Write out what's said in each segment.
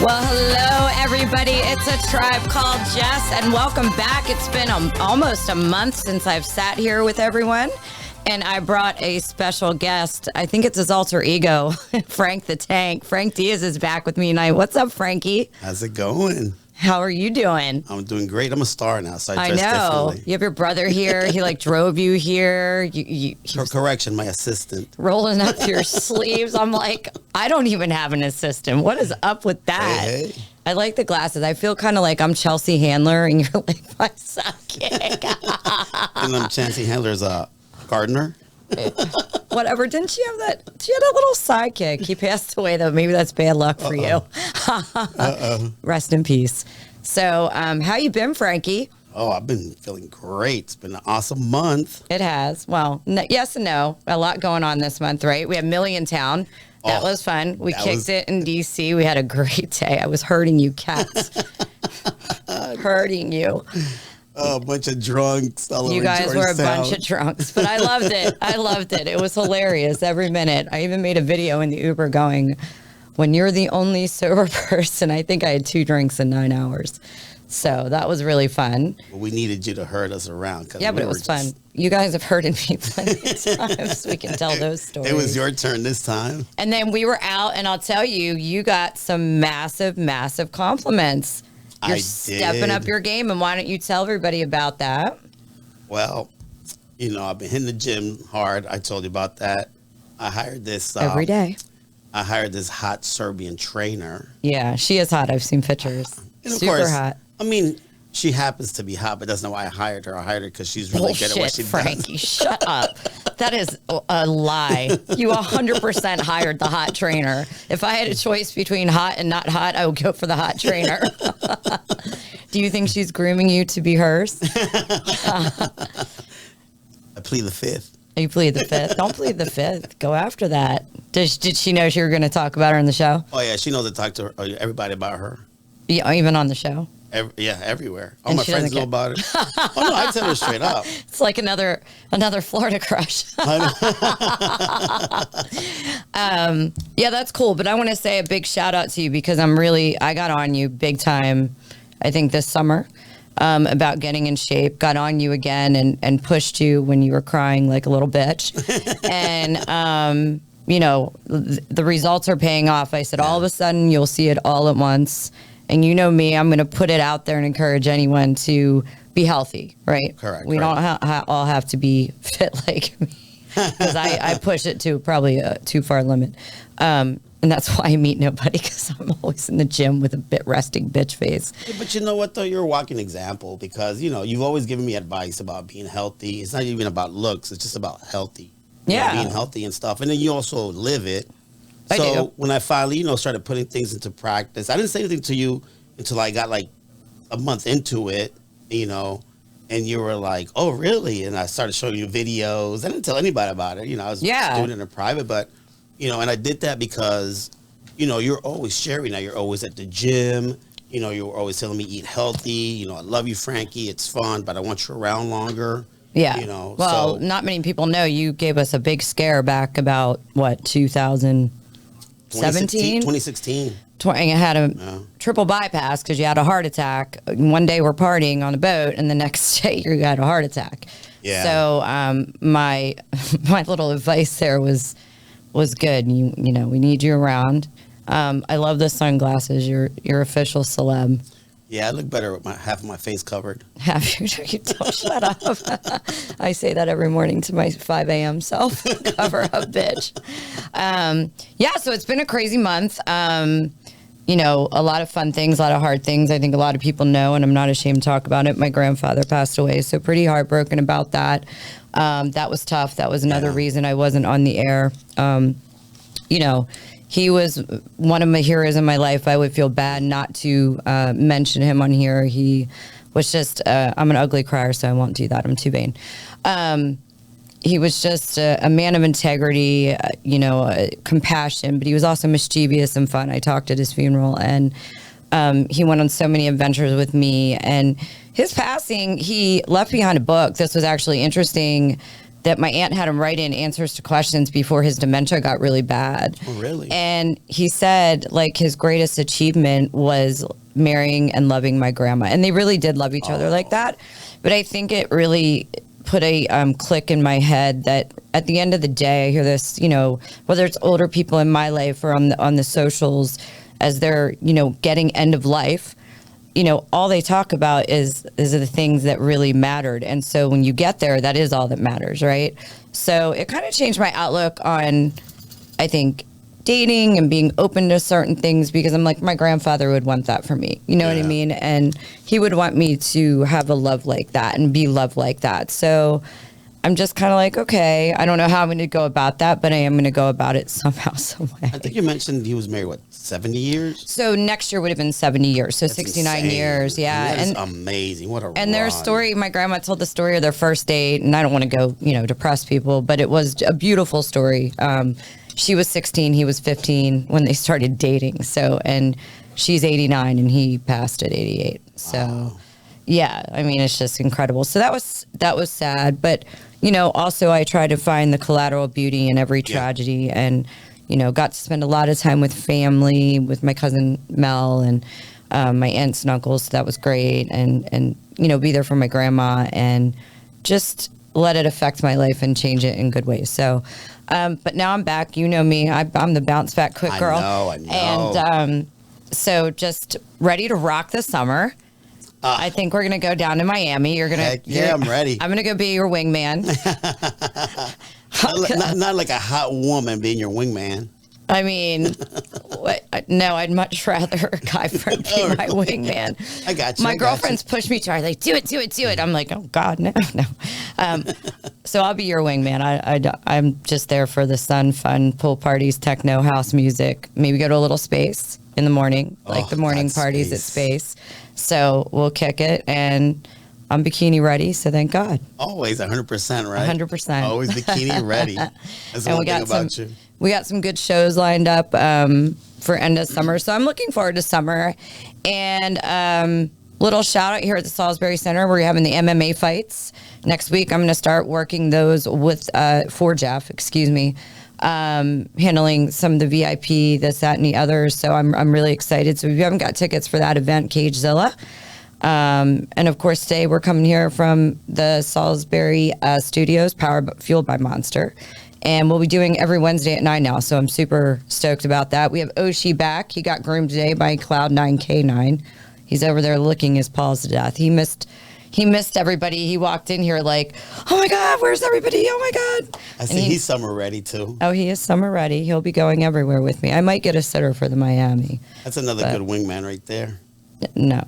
Well, hello, everybody. It's a Tribe Called Jess, and welcome back. It's been almost a month since I've sat here with everyone, and I brought a special guest. I think it's his alter ego, Frank the Tank. Frank Diaz is back with me tonight. What's up, Frankie? How's it going? How are you doing? I'm doing great. I'm a star now, so I dress know. differently. You have your brother here. He drove you here. Correction, my assistant. Rolling up your sleeves. I'm like, I don't even have an assistant. What is up with that? Hey. I like the glasses. I feel kind of like I'm Chelsea Handler, and you're like my sidekick. And I'm Chancey Handler's gardener. Whatever. Didn't she have that? She had a little sidekick. He passed away, though. Maybe that's bad luck for you. Rest in peace. So, how you been, Frankie? Oh, I've been feeling great. It's been an awesome month. It has. Well, yes and no. A lot going on this month, right? We have Milliontown. That was fun. We kicked it in D.C. We had a great day. I was hurting you cats. Hurting you. Oh, a bunch of drunks all over You guys were a Georgetown. bunch of drunks, but I loved it. I loved it. It was hilarious every minute. I even made a video in the Uber going, when you're the only sober person, I think I had 2 drinks in 9 hours. So that was really fun. We needed you to herd us around. Yeah, but it was fun. You guys have hurted me plenty of times. We can tell those stories. It was your turn this time. And then we were out, and I'll tell you, you got some massive, massive compliments. You're stepping up your game, and why don't you tell everybody about that? Well, I've been hitting the gym hard. I told you about that. I hired this every day. I hired this hot Serbian trainer. Yeah, she is hot. I've seen pictures. And of Super course, hot. I mean, she happens to be hot, but that's not why I hired her. I hired her because she's really good at what she Frankie, does. shut up. That is a lie. You 100% hired the hot trainer. If I had a choice between hot and not hot, I would go for the hot trainer. Do you think she's grooming you to be hers? I plead the fifth. You plead the fifth. Don't plead the fifth. Go after that. Did she know you were going to talk about her on the show? Oh, yeah. She knows to talk to everybody about her. Yeah, even on the show? Everywhere. All And my friends know about it. Oh, no, I tell her straight up. It's like another Florida crush. Yeah, that's cool. But I want to say a big shout out to you because I got on you big time, I think this summer, about getting in shape. Got on you again and pushed you when you were crying like a little bitch. And, the results are paying off. I said, all of a sudden you'll see it all at once. And you know me, I'm going to put it out there and encourage anyone to be healthy, right? Correct. We don't all have to be fit like me because I push it to probably a too far limit. And that's why I meet nobody because I'm always in the gym with a resting bitch face. But you know what, though? You're a walking example because, you've always given me advice about being healthy. It's not even about looks. It's just about healthy. Yeah. Being healthy and stuff. And then you also live it. I do. So when I finally, started putting things into practice, I didn't say anything to you until I got like a month into it, and you were like, oh, really? And I started showing you videos. I didn't tell anybody about it. I was doing it in private, but, and I did that because, you're always sharing now. You're always at the gym. You're always telling me eat healthy. I love you, Frankie. It's fun, but I want you around longer. Yeah. Well, not many people know you gave us a big scare back about, 2016. I had a triple bypass because you had a heart attack. One day we're partying on a boat, and the next day you had a heart attack. Yeah. So my little advice there was good. We need you around. I love the sunglasses. You're official celeb. Yeah, I look better with half of my face covered. Have you? You don't shut up. I say that every morning to my 5 a.m. self. Cover up, bitch. So it's been a crazy month. A lot of fun things, a lot of hard things. I think a lot of people know, and I'm not ashamed to talk about it. My grandfather passed away, so pretty heartbroken about that. That was tough. That was another reason I wasn't on the air. He was one of my heroes in my life. I would feel bad not to mention him on here. He was just, I'm an ugly crier, so I won't do that. I'm too vain. He was just a man of integrity, compassion, but he was also mischievous and fun. I talked at his funeral, and he went on so many adventures with me. And his passing, he left behind a book. This was actually interesting that my aunt had him write in answers to questions before his dementia got really bad. Oh, really? And he said, like, his greatest achievement was marrying and loving my grandma. And they really did love each other like that. But I think it really put a click in my head that at the end of the day, I hear this, you know, whether it's older people in my life or on the socials as they're, you know, getting end of life, you know, all they talk about is the things that really mattered. And so when you get there, that is all that matters, right? So it kind of changed my outlook on, I think, dating and being open to certain things, because I'm like, my grandfather would want that for me. You know what I mean? And he would want me to have a love like that and be loved like that. So I'm just kind of like, okay, I don't know how I'm going to go about that, but I am going to go about it somehow, some way. I think you mentioned he was married, what, 70 years? So next year would have been 70 years. So That's 69 insane. years. Yeah. And that is amazing. What a And their story, my grandma told the story of their first date, and I don't want to go, you know, depress people, but it was a beautiful story. She was 16, he was 15 when they started dating. So, and she's 89 and he passed at 88. So, Wow. yeah, I mean, it's just incredible. So that was sad, but you know, also I try to find the collateral beauty in every tragedy, and you know, got to spend a lot of time with family, with my cousin Mel and my aunts and uncles. So that was great, and you know, be there for my grandma and just let it affect my life and change it in good ways. So, but now I'm back. You know me. I'm the bounce back quick girl. I know. And so just ready to rock the summer. I think we're gonna go down to Miami. I'm ready. I'm gonna go be your wingman. not like a hot woman being your wingman. I mean, no, I'd much rather a guy friend be my wingman. I got you. My girlfriends push me to her, like, do it. I'm like, oh God, no. So I'll be your wingman. I'm just there for the fun, pool parties, techno, house music. Maybe go to a little space in the morning, like the morning parties at Space. So we'll kick it, and I'm bikini ready, so thank God. Always 100%, right? 100%. Always bikini ready. That's the And one thing about you. We got some good shows lined up for end of summer, so I'm looking forward to summer. And little shout out here at the Salisbury Center, we're having the MMA fights next week. I'm going to start working those with for Jeff, handling some of the VIP, this, that, and the others. So I'm really excited. So if you haven't got tickets for that event, Cagezilla. And of course, today we're coming here from the Salisbury studios, fueled by Monster. And we'll be doing every Wednesday at 9 now. So I'm super stoked about that. We have Oshi back. He got groomed today by Cloud9K9. He's over there licking his paws to death. He missed everybody. He walked in here like, oh my God, where's everybody? Oh my God. I see he's summer ready too. Oh, he is summer ready. He'll be going everywhere with me. I might get a sitter for the Miami. That's another good wingman right there. No.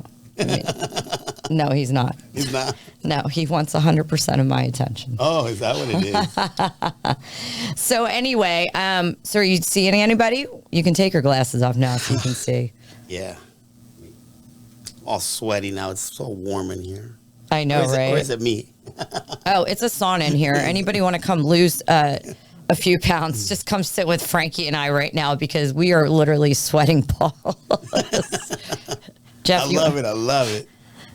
No, he's not. He's not? No, he wants 100% of my attention. Oh, is that what it is? So anyway, so are you seeing anybody? You can take your glasses off now so you can see. Yeah. All sweaty now. It's so warm in here. I know, right? Or is it me? Oh, it's a sauna in here. Anybody want to come lose a few pounds? Just come sit with Frankie and I right now, because we are literally sweating balls. Jeff, I love it.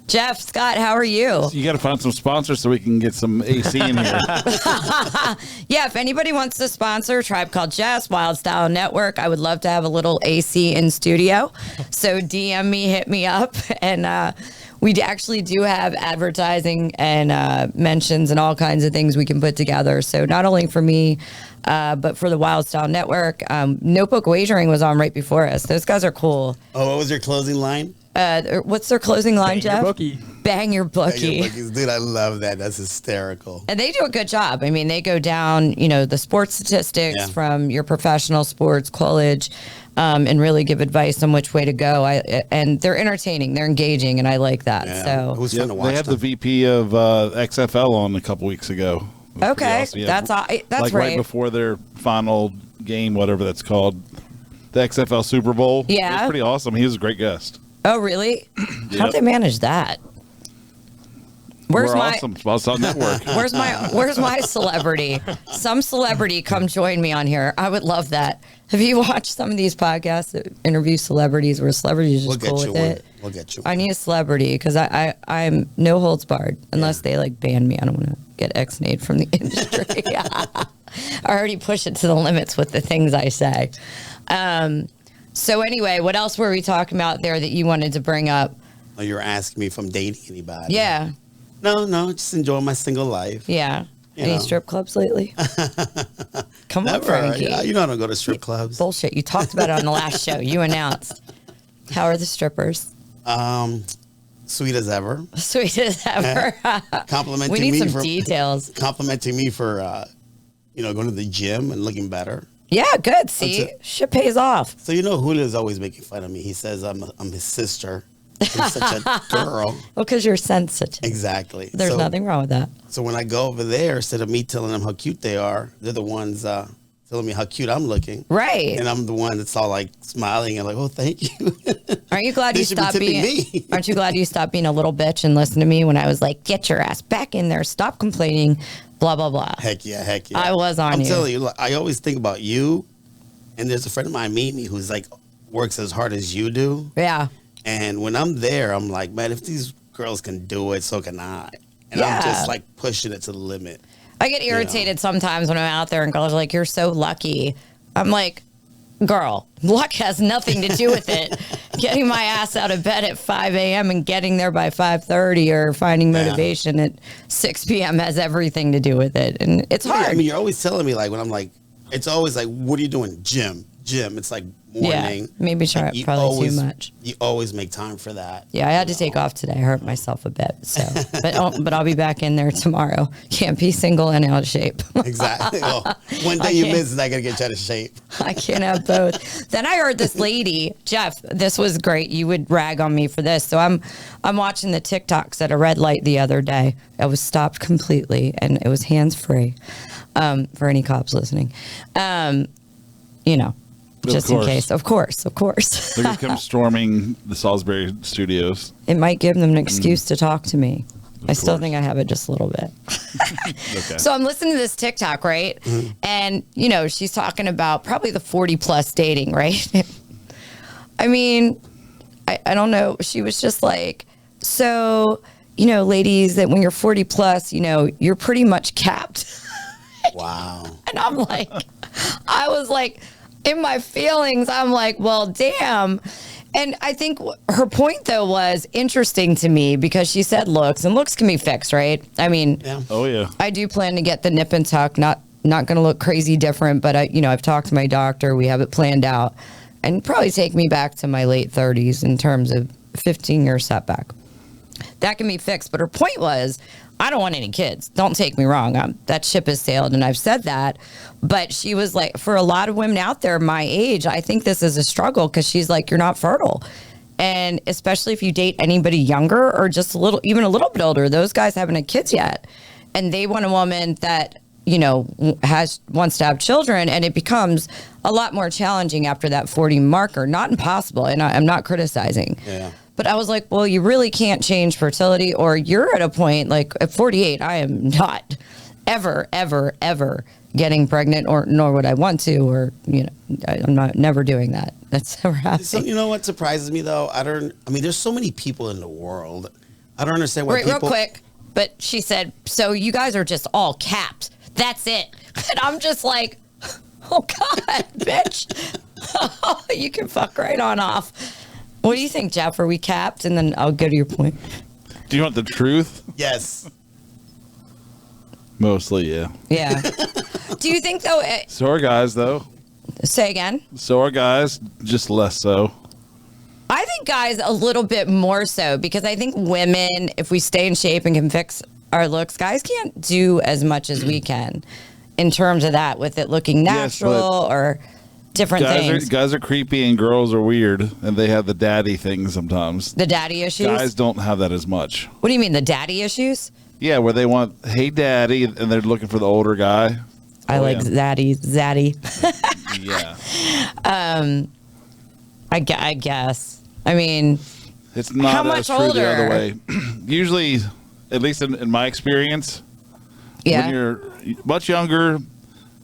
Jeff, Scott, how are you? You got to find some sponsors so we can get some AC in here. Yeah, if anybody wants to sponsor Tribe Called Jess, Wylde Style Network, I would love to have a little AC in studio. So DM me, hit me up. And we actually do have advertising and mentions and all kinds of things we can put together. So not only for me, but for the Wylde Style Network. Notebook Wagering was on right before us. Those guys are cool. Oh, what was your closing line? What's their closing line, Bang your Jeff? bookie. Bang your bookie. Dude, I love that. That's hysterical. And they do a good job. I mean, they go down, you know, the sports statistics from your professional sports, college, and really give advice on which way to go. And they're entertaining, they're engaging, and I like that. Yeah. So It was fun to watch They had them. the VP of XFL on a couple weeks ago. It was pretty okay, awesome. Yeah. that's like right before their final game, whatever that's called, the XFL Super Bowl. Yeah. It was pretty awesome. He was a great guest. Oh, really? How'd they manage that? Where's We're my awesome. Sponsor Network. Where's my celebrity? Some celebrity come join me on here. I would love that. Have you watched some of these podcasts that interview celebrities where celebrities are just cool with it? We'll get you. I need a celebrity because I'm no holds barred unless they like ban me. I don't want to get ex-nayed from the industry. I already push it to the limits with the things I say. So anyway, what else were we talking about there that you wanted to bring up? Oh, you were asking me if I'm dating anybody. Yeah. No, just enjoying my single life. Yeah. You Any know. strip clubs lately? Come on, Never. Frankie. You know I don't go to strip clubs. Bullshit. You talked about it on the last show. You announced. How are the strippers? Sweet as ever. Sweet as ever. Complimenting We need me some for details. complimenting me for going to the gym and looking better. Yeah, good. See, shit pays off. So Julio's always making fun of me. He says I'm his sister. I'm such a girl. Well, because you're sensitive. Exactly. There's nothing wrong with that. So when I go over there, instead of me telling them how cute they are, they're the ones telling me how cute I'm looking. Right. And I'm the one that's all like smiling and like, oh, thank you. Aren't you glad They you should be stopped tipping being? me. Aren't you glad you stopped being a little bitch and listened to me when I was like, "Get your ass back in there, stop complaining, blah blah blah." Heck yeah. I was on I'm you. telling you, I always think about you. And there's a friend of mine, Mimi, who's like works as hard as you do. Yeah. And when I'm there, I'm like, man, if these girls can do it, so can I. And I'm just like pushing it to the limit. I get irritated sometimes when I'm out there and girls are like, "You're so lucky." I'm like, girl, luck has nothing to do with it. Getting my ass out of bed at 5 a.m. and getting there by 5:30 or finding motivation at 6 p.m. has everything to do with it. And it's hard. I mean, you're always telling me, like, when I'm like, it's always like, what are you doing? Gym. It's like morning. Yeah, maybe You probably always, too much. You always make time for that. Yeah, I had to take off today. I hurt myself a bit. So, but I'll be back in there tomorrow. Can't be single and out of shape. Exactly. Well, one day you miss is not going to get you out of shape. I can't have both. Then I heard this lady, Jeff, this was great. You would rag on me for this. So I'm watching the TikToks at a red light the other day. I was stopped completely and it was hands free for any cops listening. Just in case. Of course. They're going to come storming the Salisbury studios. It might give them an excuse to talk to me. I still course. think I have it just a little bit. Okay. So I'm listening to this TikTok, right? Mm-hmm. And, she's talking about probably the 40 plus dating, right? I mean, I don't know. She was just like, so, ladies, that when you're 40 plus, you're pretty much capped. Wow. And I'm like, I was like, in my feelings, I'm like, well, damn. And I think her point, though, was interesting to me because she said looks, and looks can be fixed, right? I mean, Yeah. Oh, yeah. I do plan to get the nip and tuck, not going to look crazy different, but I've talked to my doctor. We have it planned out and probably take me back to my late 30s in terms of 15-year setback. That can be fixed. But her point was, I don't want any kids. Don't take me wrong. That ship has sailed, and I've said that. But she was like, for a lot of women out there my age, I think this is a struggle because she's like, you're not fertile. And especially if you date anybody younger or just even a little bit older, those guys haven't had kids yet. And they want a woman that, wants to have children, and it becomes a lot more challenging after that 40 marker. Not impossible, and I'm not criticizing. Yeah. But I was like, well, you really can't change fertility, or you're at a point, like at 48, I am not ever, ever, ever getting pregnant, nor would I want to, or, I'm never doing that. That's never happening. So, you know what surprises me, though? There's so many people in the world. I don't understand why people... Real quick, but she said, so you guys are just all capped. That's it. And I'm just like, oh, God, bitch. You can fuck right on off. What do you think, Jeff? Are we capped? And then I'll go to your point. Do you want the truth? Yes. Mostly, yeah. Yeah. Do you think, though... So are guys, though. Say again? So are guys, just less so. I think guys a little bit more so, because I think women, if we stay in shape and can fix our looks, guys can't do as much as we can in terms of that, with it looking natural or different things. Guys are creepy and girls are weird, and they have the daddy thing sometimes. The daddy issues? Guys don't have that as much. What do you mean, the daddy issues? Yeah, where they want, hey, daddy, and they're looking for the older guy. I like zaddy. Yeah. I guess. I mean, it's not how much as true older? the other way. Usually at least in my experience, Yeah. when you're much younger,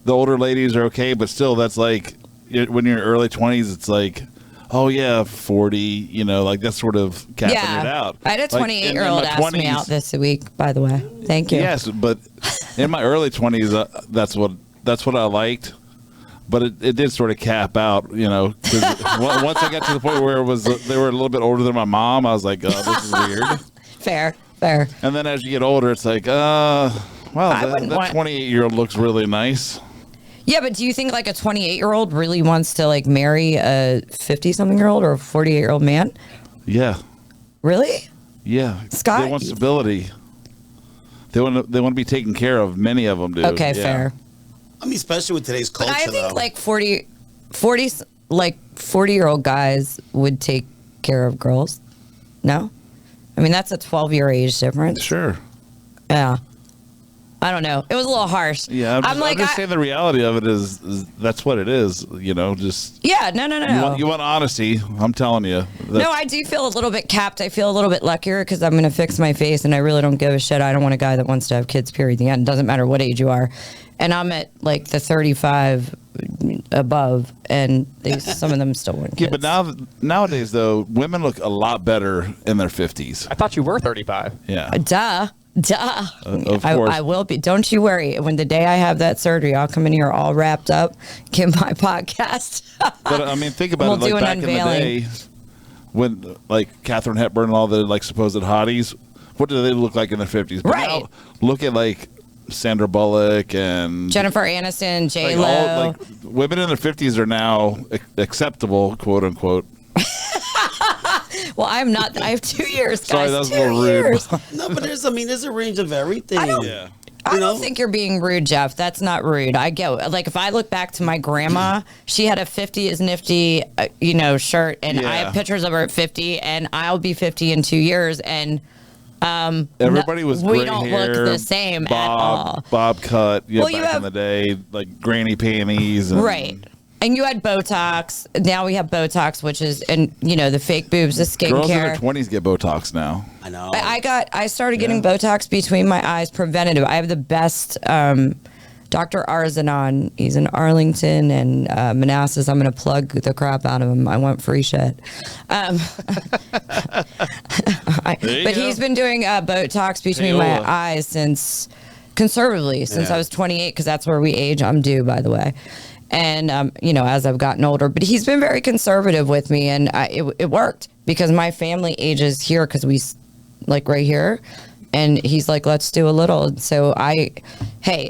the older ladies are okay, but still, that's like when you're in your early 20s, it's like, oh yeah, 40, you know, like that's sort of capping it out. I had a Like, 28-year-old ask me out this week, by the way. Thank you. Yes, but in my early 20s, that's what I liked. But it did sort of cap out, you know, because once I got to the point where they were a little bit older than my mom, I was like, oh, this is weird. Fair. And then as you get older, it's like, wow, that 28-year-old looks really nice. Yeah, but do you think like a 28-year-old really wants to like marry a 50-something-year-old or a 48-year-old man? Yeah. Really? Yeah. Scott? They want stability. They want to be taken care of. Many of them do. Okay, yeah. fair. I mean, especially with today's culture, But I think though. like 40-year-old guys would take care of girls. No? I mean, that's a 12-year age difference. Sure. Yeah. I don't know. It was a little harsh. Yeah, I'm just saying the reality of it is that's what it is. You know, just Yeah, no. you want honesty. I'm telling you. No, I do feel a little bit capped. I feel a little bit luckier because I'm going to fix my face, and I really don't give a shit. I don't want a guy that wants to have kids, period. The end. Doesn't matter what age you are. And I'm at like the 35 above, and some of them still want kids. Yeah, but nowadays though, women look a lot better in their 50s. I thought you were 35. Yeah. Duh. Of course. I will be. Don't you worry. When the day I have that surgery, I'll come in here all wrapped up, give my podcast. But I mean, think about We'll it. do Like an back unveiling. in the day, when like Katharine Hepburn and all the like supposed hotties, what do they look like in their 50s? But Right. now, look at like Sandra Bullock and Jennifer Aniston, J like, Lo. like women in their 50s are now acceptable, quote unquote. Well, I'm not. I have 2 years, guys. Sorry, that was a 2 little rude. years. No, but there's a range of everything. Yeah. I don't think you're being rude, Jeff. That's not rude. I get like if I look back to my grandma, she had a 50 is nifty, shirt, and I have pictures of her at 50, and I'll be 50 in 2 years, and everybody was we gray don't hair, look the same at all. Bob cut, Well, you back have- in the day, like granny panties. And, Right. And you had Botox. Now we have Botox, which is, and the fake boobs, the Girls in their skincare. 20s get Botox now. I know. I started getting Botox between my eyes, preventative. I have the best Dr. Arzanon. He's in Arlington and Manassas. I'm going to plug the crap out of him. I want free shit. He's been doing Botox between my eyes conservatively since I was 28, because that's where we age. I'm due, by the way. And, as I've gotten older, but he's been very conservative with me, and it worked because my family ages here because we like right here. And he's like, let's do a little. So hey,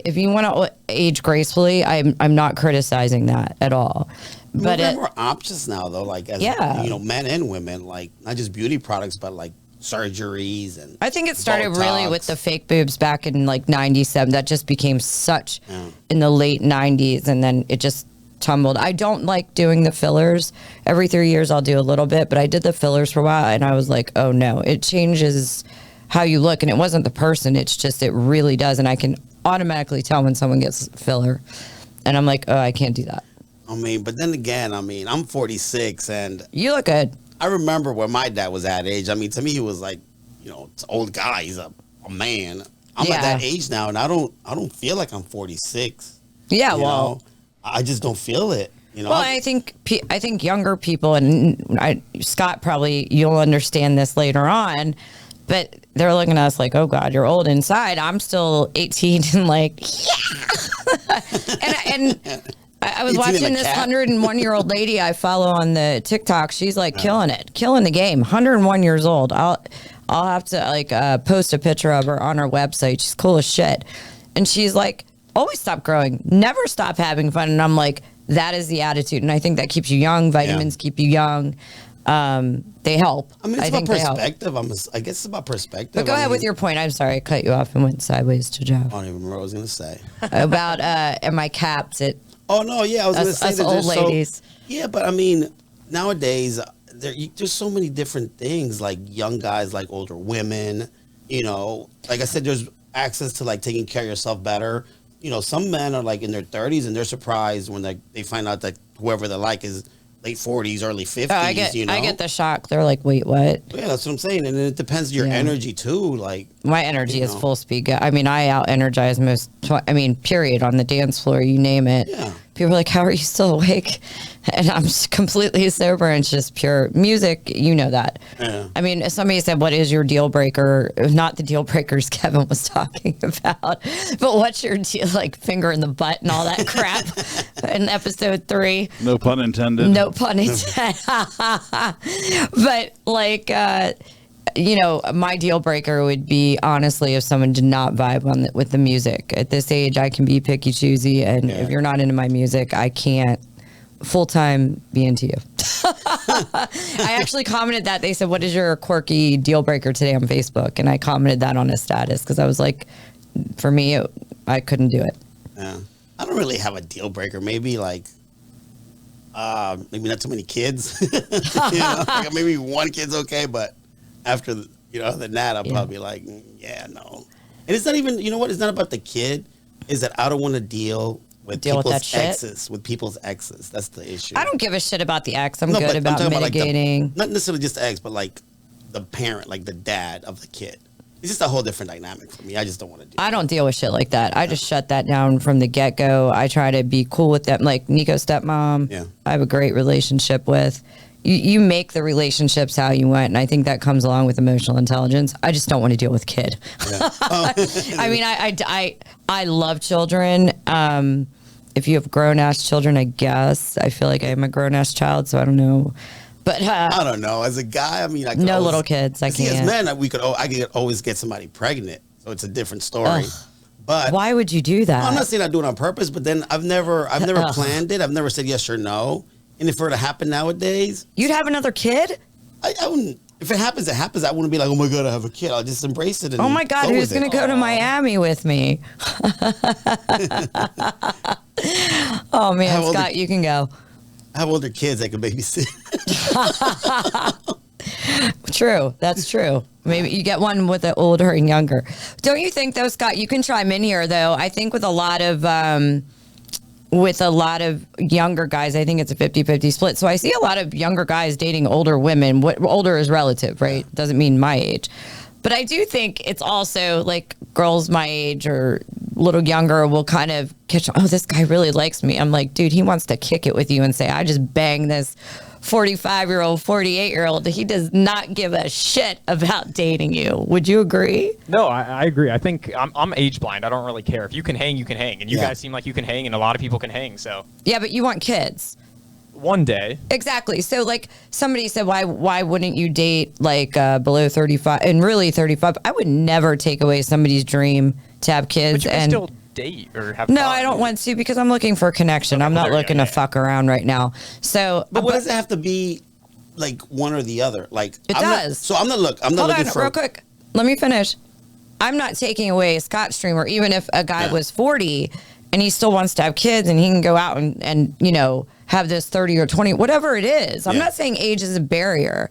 if you want to age gracefully, I'm not criticizing that at all. But we have more options now, though, like as men and women, like not just beauty products, but like surgeries and I think it started Botox. really with the fake boobs back in like 97. That just became such in the late 90s, and then it just tumbled. I don't like doing the fillers. Every 3 years I'll do a little bit, but I did the fillers for a while, and I was like, oh no, it changes how you look. And it wasn't the person, it's just it really does. And I can automatically tell when someone gets filler, and I'm like, oh, I can't do that. I mean, but then again, I'm 46, and You look good. I remember when my dad was that age. I mean, to me, he was like, it's an old guy. He's a man. I'm at that age now, and I don't feel like I'm 46. Yeah, you know? I just don't feel it. Well, I think younger people, and Scott, probably you'll understand this later on, but they're looking at us like, oh God, you're old inside. I'm still 18 and like, yeah. and I was watching this 101-year-old lady I follow on the TikTok. She's like killing the game. 101 years old. I'll have to post a picture of her on our website. She's cool as shit. And she's like, always stop growing, never stop having fun. And I'm like, that is the attitude. And I think that keeps you young. Vitamins keep you young. They help. I mean, it's about perspective. I guess it's about perspective. But go ahead with your point. I'm sorry, I cut you off and went sideways to Jeff. I don't even remember what I was going to say. About, am I capped at Oh, no, yeah. I was going to say us that old there's ladies? Yeah, but I mean, nowadays, there's so many different things, like young guys, like older women, like I said, there's access to like taking care of yourself better. Some men are like in their 30s and they're surprised when they find out that whoever they like is late 40s, early 50s. Oh, I get the shock. They're like, wait, what? Yeah, that's what I'm saying. And it depends on your energy too. Like my energy is full speed. I mean, I out energize most. Period, on the dance floor, you name it. Yeah. People are like, how are you still awake? And I'm just completely sober, and it's just pure music. You know that. Yeah. I mean, if somebody said, what is your deal breaker? Not the deal breakers Kevin was talking about, but what's your deal, like finger in the butt and all that crap in episode 3. No pun intended. No pun intended. But like, my deal breaker would be, honestly, if someone did not vibe with the music. At this age, I can be picky, choosy, and if you're not into my music, I can't full-time be into you. I actually commented that. They said, what is your quirky deal breaker today on Facebook? And I commented that on his status because I was like, for me, I couldn't do it. Yeah. I don't really have a deal breaker. Maybe like, maybe not too many kids. Like maybe one kid's okay, but after, other than that, I'll probably be like, no. And it's not even, you know what? It's not about the kid. Is that I don't want to deal with people's exes. With people's exes. That's the issue. I don't give a shit about the ex. I'm good about mitigating. Not necessarily just the ex, but like the parent, like the dad of the kid. It's just a whole different dynamic for me. I just don't want to do I don't deal with shit like that. I just shut that down from the get-go. I try to be cool with them. Like Nico's stepmom, I have a great relationship with. You make the relationships how you want, and I think that comes along with emotional intelligence. I just don't want to deal with kid. Yeah. I mean, I love children. If you have grown-ass children, I guess. I feel like I am a grown-ass child, so I don't know. But I don't know. As a guy, I mean, I could little kids. I can't. As men, I could always get somebody pregnant, so it's a different story. Ugh. But why would you do that? I'm not saying I do it on purpose, but then I've never planned it. I've never said yes or no. And if it were to happen nowadays, you'd have another kid? I wouldn't. If it happens, it happens. I wouldn't be like, oh my God, I have a kid. I'll just embrace it. And oh my God, who's going to go to Miami with me? Oh man, Scott, you can go. I have older kids that can babysit. True. That's true. Maybe you get one with the older and younger. Don't you think though, Scott, you can chime in here though. I think with a lot of younger guys, I think it's a 50-50 split. So I see a lot of younger guys dating older women. What older is relative, right? Doesn't mean my age. But I do think it's also like girls my age or a little younger will kind of catch, oh, this guy really likes me. I'm like, dude, he wants to kick it with you and say, I just banged this 45-year-old, 48-year-old. He does not give a shit about dating you. Would you agree? No, I agree. I think I'm age blind. I don't really care. If you can hang, you can hang. And you guys seem like you can hang, and a lot of people can hang. So yeah, but you want kids. One day. Exactly. So like somebody said, why wouldn't you date like below 35 and really 35? I would never take away somebody's dream to have kids. But you can still date or have no, I don't want to because I'm looking for a connection. I'm not looking to fuck around right now. So but what does it have to be like one or the other? Like it does. I'm not looking for real quick. Let me finish. I'm not taking away Scott's dream, or even if a guy was 40 and he still wants to have kids and he can go out and have this 30 or 20, whatever it is. I'm not saying age is a barrier.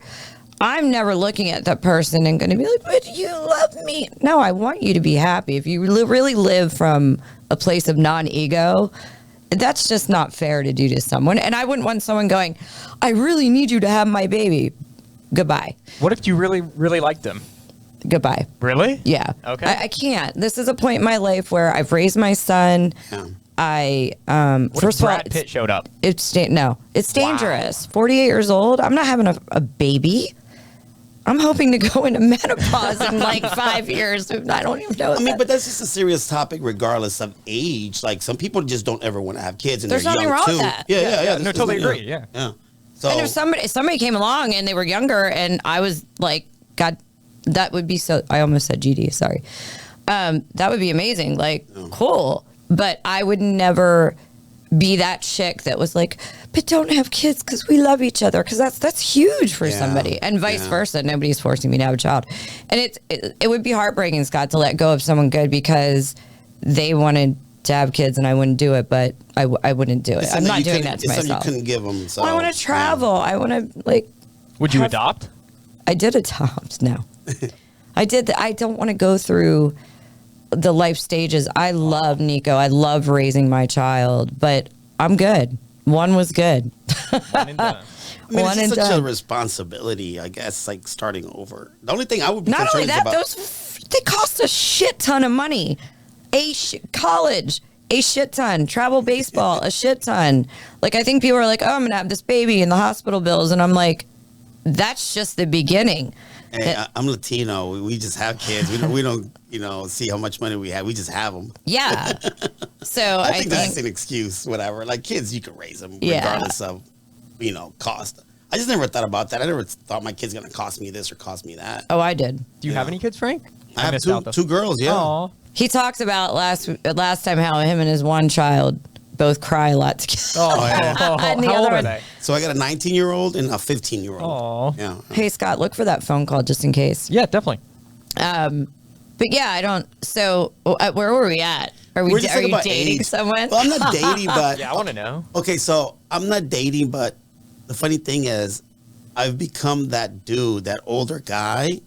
I'm never looking at that person and going to be like, but you love me. No, I want you to be happy. If you really live from a place of non-ego, that's just not fair to do to someone. And I wouldn't want someone going, I really need you to have my baby. Goodbye. What if you really, really liked them? Goodbye. Really? Yeah. Okay. I can't. This is a point in my life where I've raised my son. Yeah. What first of all, Brad Pitt showed up. It's dangerous. 48 years old. I'm not having a baby. I'm hoping to go into menopause in like 5 years. I don't even know. I mean, but that's just a serious topic, regardless of age. Like some people just don't ever want to have kids, and there's they're nothing young wrong too. with that. Yeah. No, totally agree. Yeah. So, and if somebody came along and they were younger, and I was like, God, that would be so. I almost said GD. Sorry. That would be amazing. Like, cool. But I would never be that chick that was like, but don't have kids because we love each other, because that's huge for somebody, and vice versa. Nobody's forcing me to have a child, and it would be heartbreaking, Scott, to let go of someone good because they wanted to have kids and I wouldn't do it, but I wouldn't do it. I'm not doing that to myself. You couldn't give them. So, I want to travel. I want to like. Would you adopt? I did adopt. No, I did. I don't want to go through the life stages. I love Nico. I love raising my child, but I'm good. One was good. One and done. I mean, One it's and just such done. a responsibility, I guess, like starting over. The only thing I would be Not concerned only that, is about. they cost a shit ton of money. College, a shit ton. Travel baseball, a shit ton. Like, I think people are like, oh, I'm going to have this baby and the hospital bills. And I'm like, that's just the beginning. Hey, I'm Latino. We just have kids. We don't, see how much money we have. We just have them. Yeah. So I think that's an excuse, whatever. Like kids, you can raise them Yeah. regardless of, cost. I just never thought about that. I never thought my kid's going to cost me this or cost me that. Oh, I did. Do you have any kids, Frank? I have missed out, though. two girls, yeah. Aw. He talked about last time how him and his one child both cry a lot together. Oh, yeah. And the how old other are one- they? So I got a 19-year-old and a 15-year-old. Aw. Yeah. Hey, Scott, look for that phone call just in case. Yeah, definitely. But yeah, I don't. So where were we at? Are We're just are talking you about dating age. someone? Well, I'm not dating, but Yeah, I want to know. okay. So I'm not dating, but the funny thing is, I've become that dude, that older guy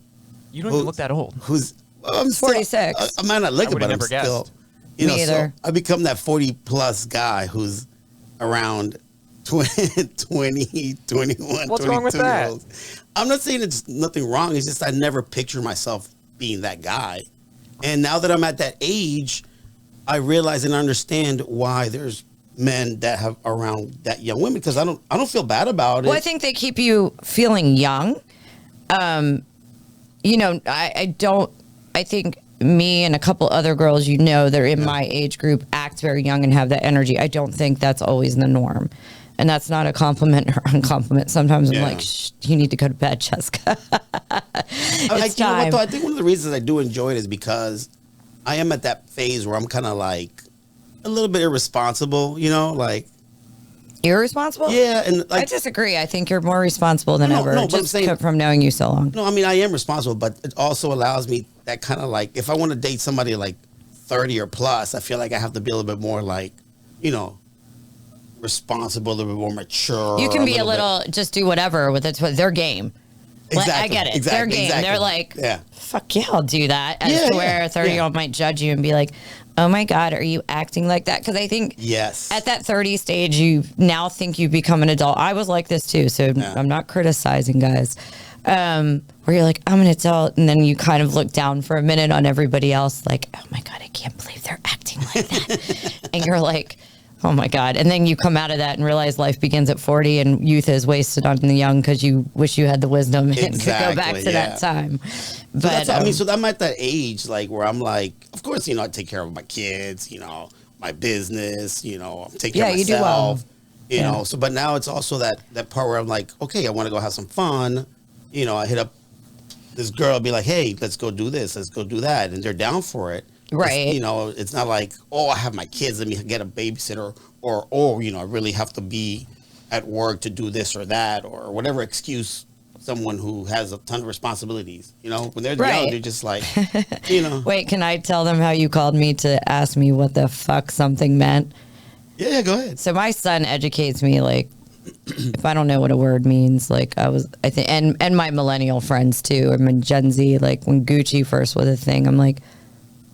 You don't even look that old. who's. I'm 46. I might not look I it, would've but I'm never still. guessed. You Me know, either. so I become that 40-plus guy who's around 20, 21, What's wrong with 22 that? year olds. I'm not saying it's nothing wrong. It's just I never picture myself being that guy. And now that I'm at that age, I realize and understand why there's men that have around that young women because I don't feel bad about it. Well, I think they keep you feeling young. I don't. I think me and a couple other girls, that are in my age group, act very young and have that energy. I don't think that's always the norm. And that's not a compliment or uncompliment. Sometimes I'm Yeah. like, shh, you need to go to bed, Jessica. It's You know what, time. though? I think one of the reasons I do enjoy it is because I am at that phase where I'm kind of like a little bit irresponsible, like Irresponsible? yeah, and I like disagree. I think you're more responsible than No, ever. no, but I'm just saying- from knowing you so long. no, I mean I am responsible, but it also allows me that kind of like if I want to date somebody like 30 or plus, I feel like I have to be a little bit more like, responsible, a little bit more mature. You can be a bit- little, just do whatever with it. Their game. Exactly, I get it. exactly, Their game. exactly. They're like, Yeah. fuck yeah, I'll do that. As Yeah, to where yeah, a 30-year-old might judge you and be like, oh my God, are you acting like that? Because I think Yes. at that 30 stage, you now think you've become an adult. I was like this too, so Yeah. I'm not criticizing guys. Where you're like, I'm an adult, and then you kind of look down for a minute on everybody else, like, oh my God, I can't believe they're acting like that. And you're like, oh my God. And then you come out of that and realize life begins at 40 and youth is wasted on the young because you wish you had the wisdom and could go back Exactly, to yeah. that time. But So that's, I mean, so I'm at that age, like where I'm like, of course, I take care of my kids, my business, I'm taking care Yeah, of you do well. myself, know. So, but now it's also that part where I'm like, okay, I want to go have some fun. I hit up this girl, be like, hey, let's go do this, let's go do that, and they're down for it. Right. It's not like, oh, I have my kids, let me get a babysitter, or I really have to be at work to do this or that, or whatever excuse someone who has a ton of responsibilities, when they're Right. young, they're just like, wait, can I tell them how you called me to ask me what the fuck something meant? yeah, go ahead. So my son educates me, like, if I don't know what a word means, like I think, and my millennial friends too, I mean Gen Z, like when Gucci first was a thing, I'm like,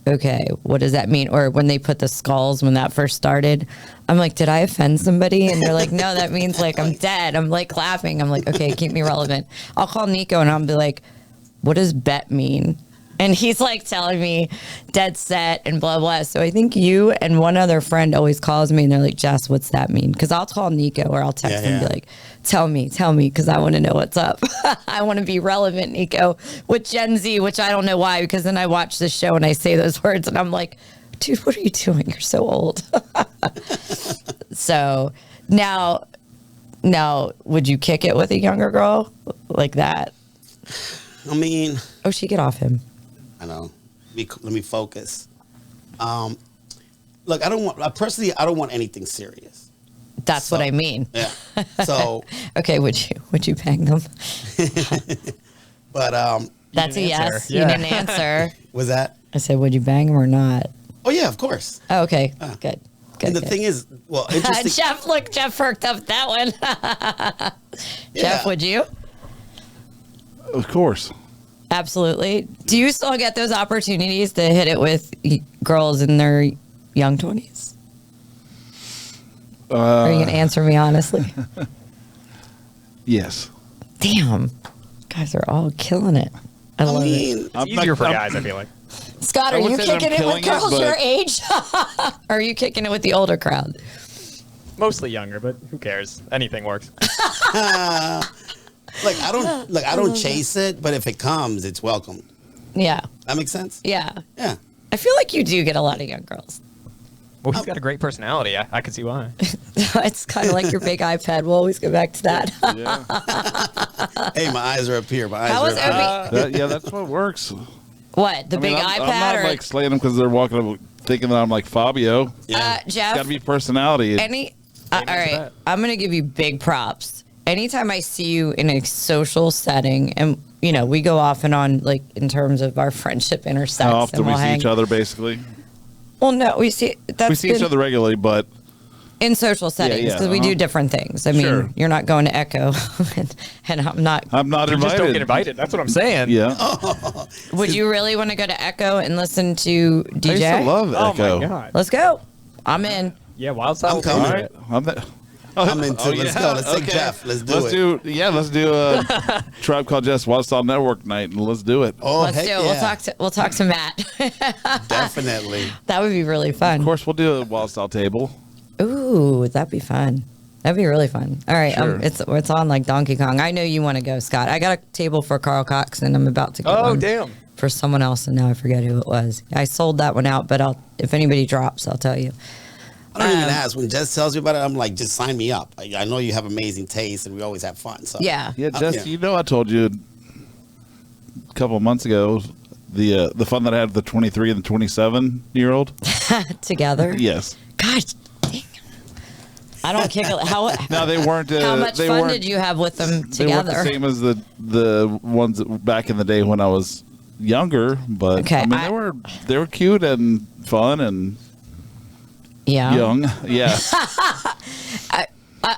okay, what does that mean? Or when they put the skulls when that first started, I'm like, did I offend somebody? And they're like, no, that means like I'm dead. I'm like laughing. I'm like, okay, keep me relevant. I'll call Nico and I'll be like, what does bet mean? And he's like telling me dead set and blah, blah. So I think you and one other friend always calls me and they're like, Jess, what's that mean? Because I'll call Nico or I'll text him and be like, tell me, because I want to know what's up. I want to be relevant, Nico, with Gen Z, which I don't know why, because then I watch this show and I say those words and I'm like, dude, what are you doing? You're so old. So now, would you kick it with a younger girl like that? I mean, Oh, she get off him. I know. Let me focus. Look, I don't want anything serious. That's what I mean. Yeah. So, Okay, would you bang them? but That's a didn't answer. yes. Yeah. You didn't answer. was that? I said, would you bang them or not? Oh yeah, of course. Oh, okay, good. And the good. thing is, well, interesting. Jeff perked up that one. Yeah. Jeff, would you? Of course. Absolutely. Do you still get those opportunities to hit it with girls in their young 20s? Are you going to answer me honestly? Yes. Damn, guys are all killing it. I love it. mean, It's easier for guys, I feel like. Scott, I are would you say that I'm kicking it with killing it, girls but- your age? Or are you kicking it with the older crowd? Mostly younger, but who cares? Anything works. like I don't chase it, but if it comes, it's welcome. Yeah, That makes sense. yeah. Yeah. I feel like you do get a lot of young girls. Well, he's got a great personality. I can see why. It's kind of like your big iPad. We'll always go back to that. Yeah. Hey, my eyes are up here. My eyes How are was up Obi? here. That's what works. What, the I mean, big I'm iPad? not Or like slaying them because they're walking up thinking that I'm like Fabio. Yeah. Jeff? Got to be personality. All right, that. I'm going to give you big props. Anytime I see you in a social setting, and you know, we go off and on, like in terms of our friendship intersects. How often and we we'll see hang. each other, basically. Well, no, we see that's We see each been other regularly, but in social settings yeah, because we do different things. I mean, Sure. you're not going to Echo, and I'm not. I'm not You just invited. don't get invited. That's what I'm saying. Yeah. Would you really want to go to Echo and listen to DJ? I used to love Oh Echo. my god. Let's go. I'm in. Yeah, Wild Style. I'm coming. All right. I'm into it. Let's yeah, go. Let's take okay. Jeff. Let's do it. Let's do a Tribe Called Jess Wylde Style Network night, and let's do it. Oh, Let's heck do it. yeah. We'll talk to Matt. Definitely. That would be really fun. Of course, we'll do a Wylde Style table. Ooh, that'd be fun. That'd be really fun. All right, Sure. it's on like Donkey Kong. I know you want to go, Scott. I got a table for Carl Cox, and I'm about to get Oh one damn. for someone else, and now I forget who it was. I sold that one out, but if anybody drops, I'll tell you. I don't even ask. When Jess tells me about it, I'm like, just sign me up. I know you have amazing taste, and we always have fun. So Yeah. Yeah, Jess, yeah. you know I told you a couple of months ago the fun that I had with the 23 and the 27-year-old. Together. Yes. Gosh, dang. I don't kick it. How No, they weren't. how much they fun weren't, did you have with them They weren't together? the same as the ones that back in the day when I was younger, but Okay, I mean they were cute and fun and Yeah. young. Yeah.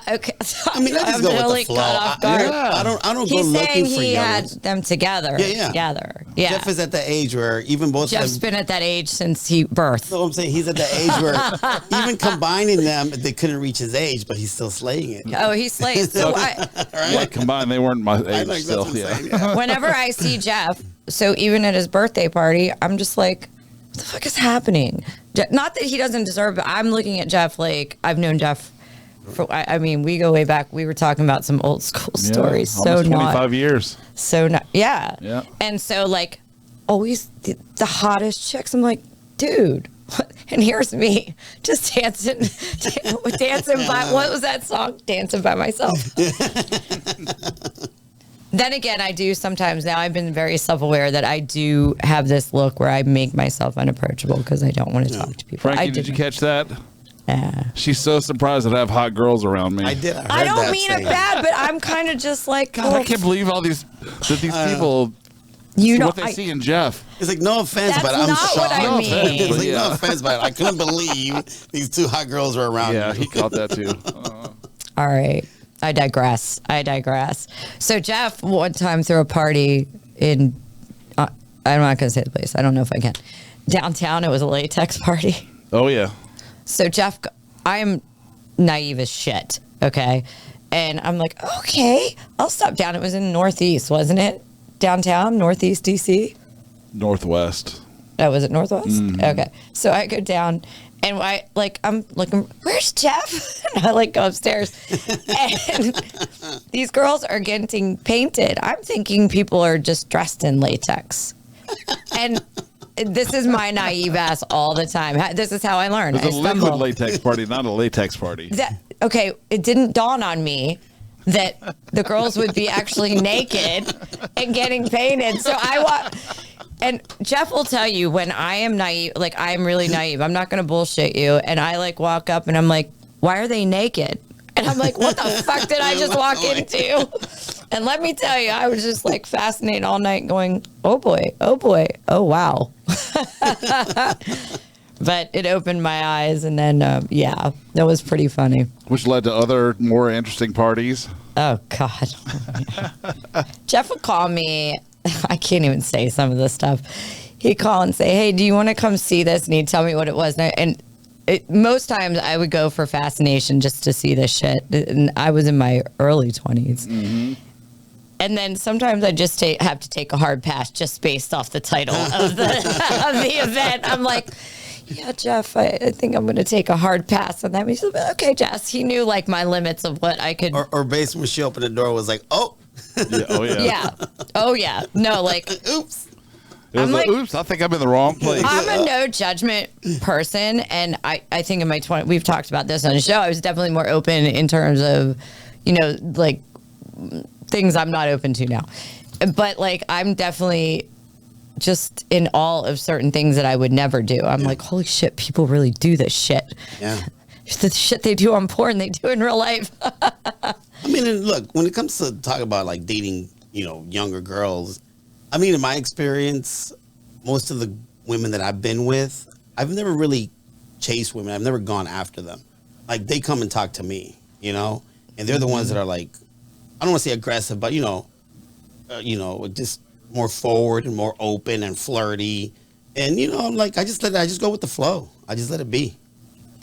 Okay. I mean, I just I'm go with totally the flow. caught off guard. I don't go He's looking saying for he young had ones. them together. Yeah. Together. Yeah. Jeff is at the age where even both of Jeff's them. been at that age since he birthed. No, I'm saying he's at the age where even combining them, they couldn't reach his age, but he's still slaying it. Oh, he slays. So Yeah, combined, they weren't my I age know, that's still. what I'm Yeah. saying, yeah. whenever I see Jeff, so even at his birthday party, I'm just like, what the fuck is happening? Not that he doesn't deserve it, but I'm looking at Jeff like I've known Jeff for, I mean, we go way back. We were talking about some old school Yeah, stories. So almost 25 not, years. so not, yeah. Yeah. And so like always the hottest chicks. I'm like, dude. And here's me just dancing by, what was that song? Dancing by myself. Then again, I do sometimes now. I've been very self-aware that I do have this look where I make myself unapproachable because I don't want to talk to people. Frankie, I did you didn't. catch that? Yeah. She's so surprised that I have hot girls around me. I did. I, heard I don't that mean saying. it bad, but I'm kind of just like, God, I can't believe all these people. you know, what they see in Jeff. It's like no offense, That's but I'm not shocked. what I No mean. offense, It's but like yeah. no offense, but I couldn't believe these two hot girls were around Yeah, me. he caught that too. All right. I digress. So Jeff one time threw a party in, I'm not going to say the place. I don't know if I can. Downtown, it was a latex party. Oh yeah. So Jeff, I am naive as shit, okay? And I'm like, okay, I'll stop down. It was in Northeast, wasn't it? Downtown, Northeast DC? Northwest. Oh, was it Northwest? Mm-hmm. Okay. So I go down and I'm looking, where's Jeff? And I like go upstairs and these girls are getting painted. I'm thinking people are just dressed in latex. And this is my naive ass all the time. This is how I learn. It was I a liquid stumble. latex party, not a latex party. Okay, it didn't dawn on me that the girls would be actually naked and getting painted. So and Jeff will tell you when I am naive, like I'm really naive. I'm not going to bullshit you. And I like walk up and I'm like, why are they naked? And I'm like, what the fuck did I just walk into? And let me tell you, I was just like fascinated all night going, oh boy, oh wow. But it opened my eyes, and then, yeah, that was pretty funny. Which led to other more interesting parties. Oh, God. Jeff would call me. I can't even say some of this stuff. He'd call and say, hey, do you want to come see this? And he'd tell me what it was. And most times I would go for fascination just to see this shit. And I was in my early 20s. Mm-hmm. And then sometimes I just have to take a hard pass just based off the title of the of the event. I'm like, yeah, Jeff, I think I'm going to take a hard pass on that. He's like, okay, Jess. He knew like my limits of what I could. Or based when she opened the door was like, oh. Yeah, oh yeah. Yeah. Oh yeah. No, like, Oops. It was I'm like- oops, I think I'm in the wrong place. I'm a no judgment person, and I think in my 20s, we've talked about this on the show. I was definitely more open in terms of, like things I'm not open to now. But like, I'm definitely just in awe of certain things that I would never do. I'm like, holy shit, people really do this shit. Yeah. The shit they do on porn, they do in real life. I mean, and look, when it comes to talk about like dating, younger girls, I mean, in my experience, most of the women that I've been with, I've never really chased women. I've never gone after them. Like, they come and talk to me, and they're the ones that are like, I don't want to say aggressive, but just more forward and more open and flirty. And I'm like, I just go with the flow. I just let it be.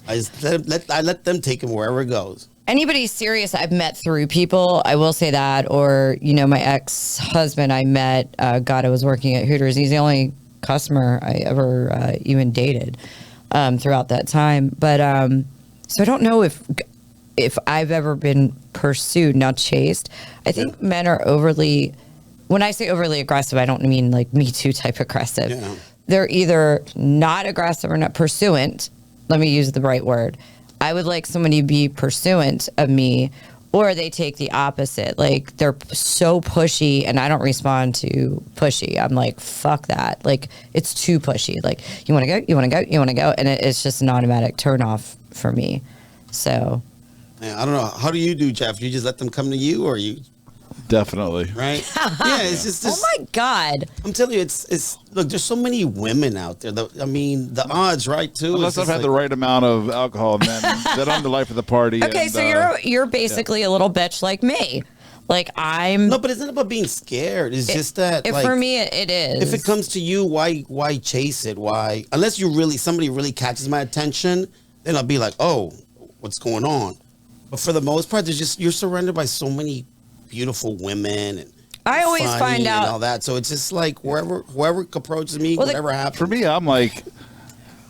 I just let them take it wherever it goes. Anybody serious I've met through people, I will say that. Or, my ex-husband I met, I was working at Hooters. He's the only customer I ever even dated throughout that time. But so I don't know if I've ever been pursued, not chased. I think men are when I say overly aggressive, I don't mean like Me Too type aggressive. Yeah. They're either not aggressive or not pursuant. Let me use the right word. I would like somebody to be pursuant of me, or they take the opposite. Like, they're so pushy and I don't respond to pushy. I'm like, fuck that. Like, it's too pushy. Like, you want to go, you want to go, you want to go. And it's just an automatic turn off for me. So. Yeah, I don't know. How do you do, Jeff? You just let them come to you, or you? Definitely. Right? Yeah, it's just. Oh my God. I'm telling you, it's look. There's so many women out there. The odds, right? Too. Unless I've had the right amount of alcohol, then I'm the life of the party. Okay, and, so you're basically a little bitch like me. Like, I'm. No, but it's not about being scared. It's just that. For me, it is. If it comes to you, why chase it? Why? Unless somebody really catches my attention, then I'll be like, oh, what's going on? But for the most part, you're surrounded by so many beautiful women and I always funny find out and all that. So it's just like whoever approaches me, whatever happens. For me, I'm like,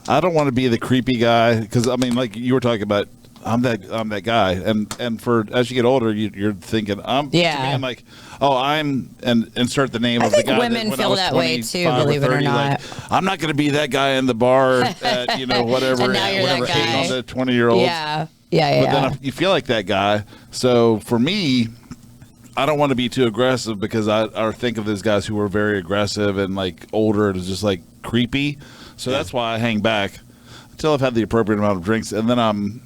I don't want to be the creepy guy because I mean, like you were talking about, I'm that guy, and for as you get older, you're thinking, to me, I'm like, oh, and insert the name of the guy. Women that feel that way too, believe it or not. Like, I'm not going to be that guy in the bar at whatever, And now you're that whatever, guy. hating on the 20-year-olds. Yeah. But then you feel like that guy. So for me, I don't want to be too aggressive because I think of those guys who are very aggressive and like older and just like creepy. So that's why I hang back until I've had the appropriate amount of drinks, and then I'm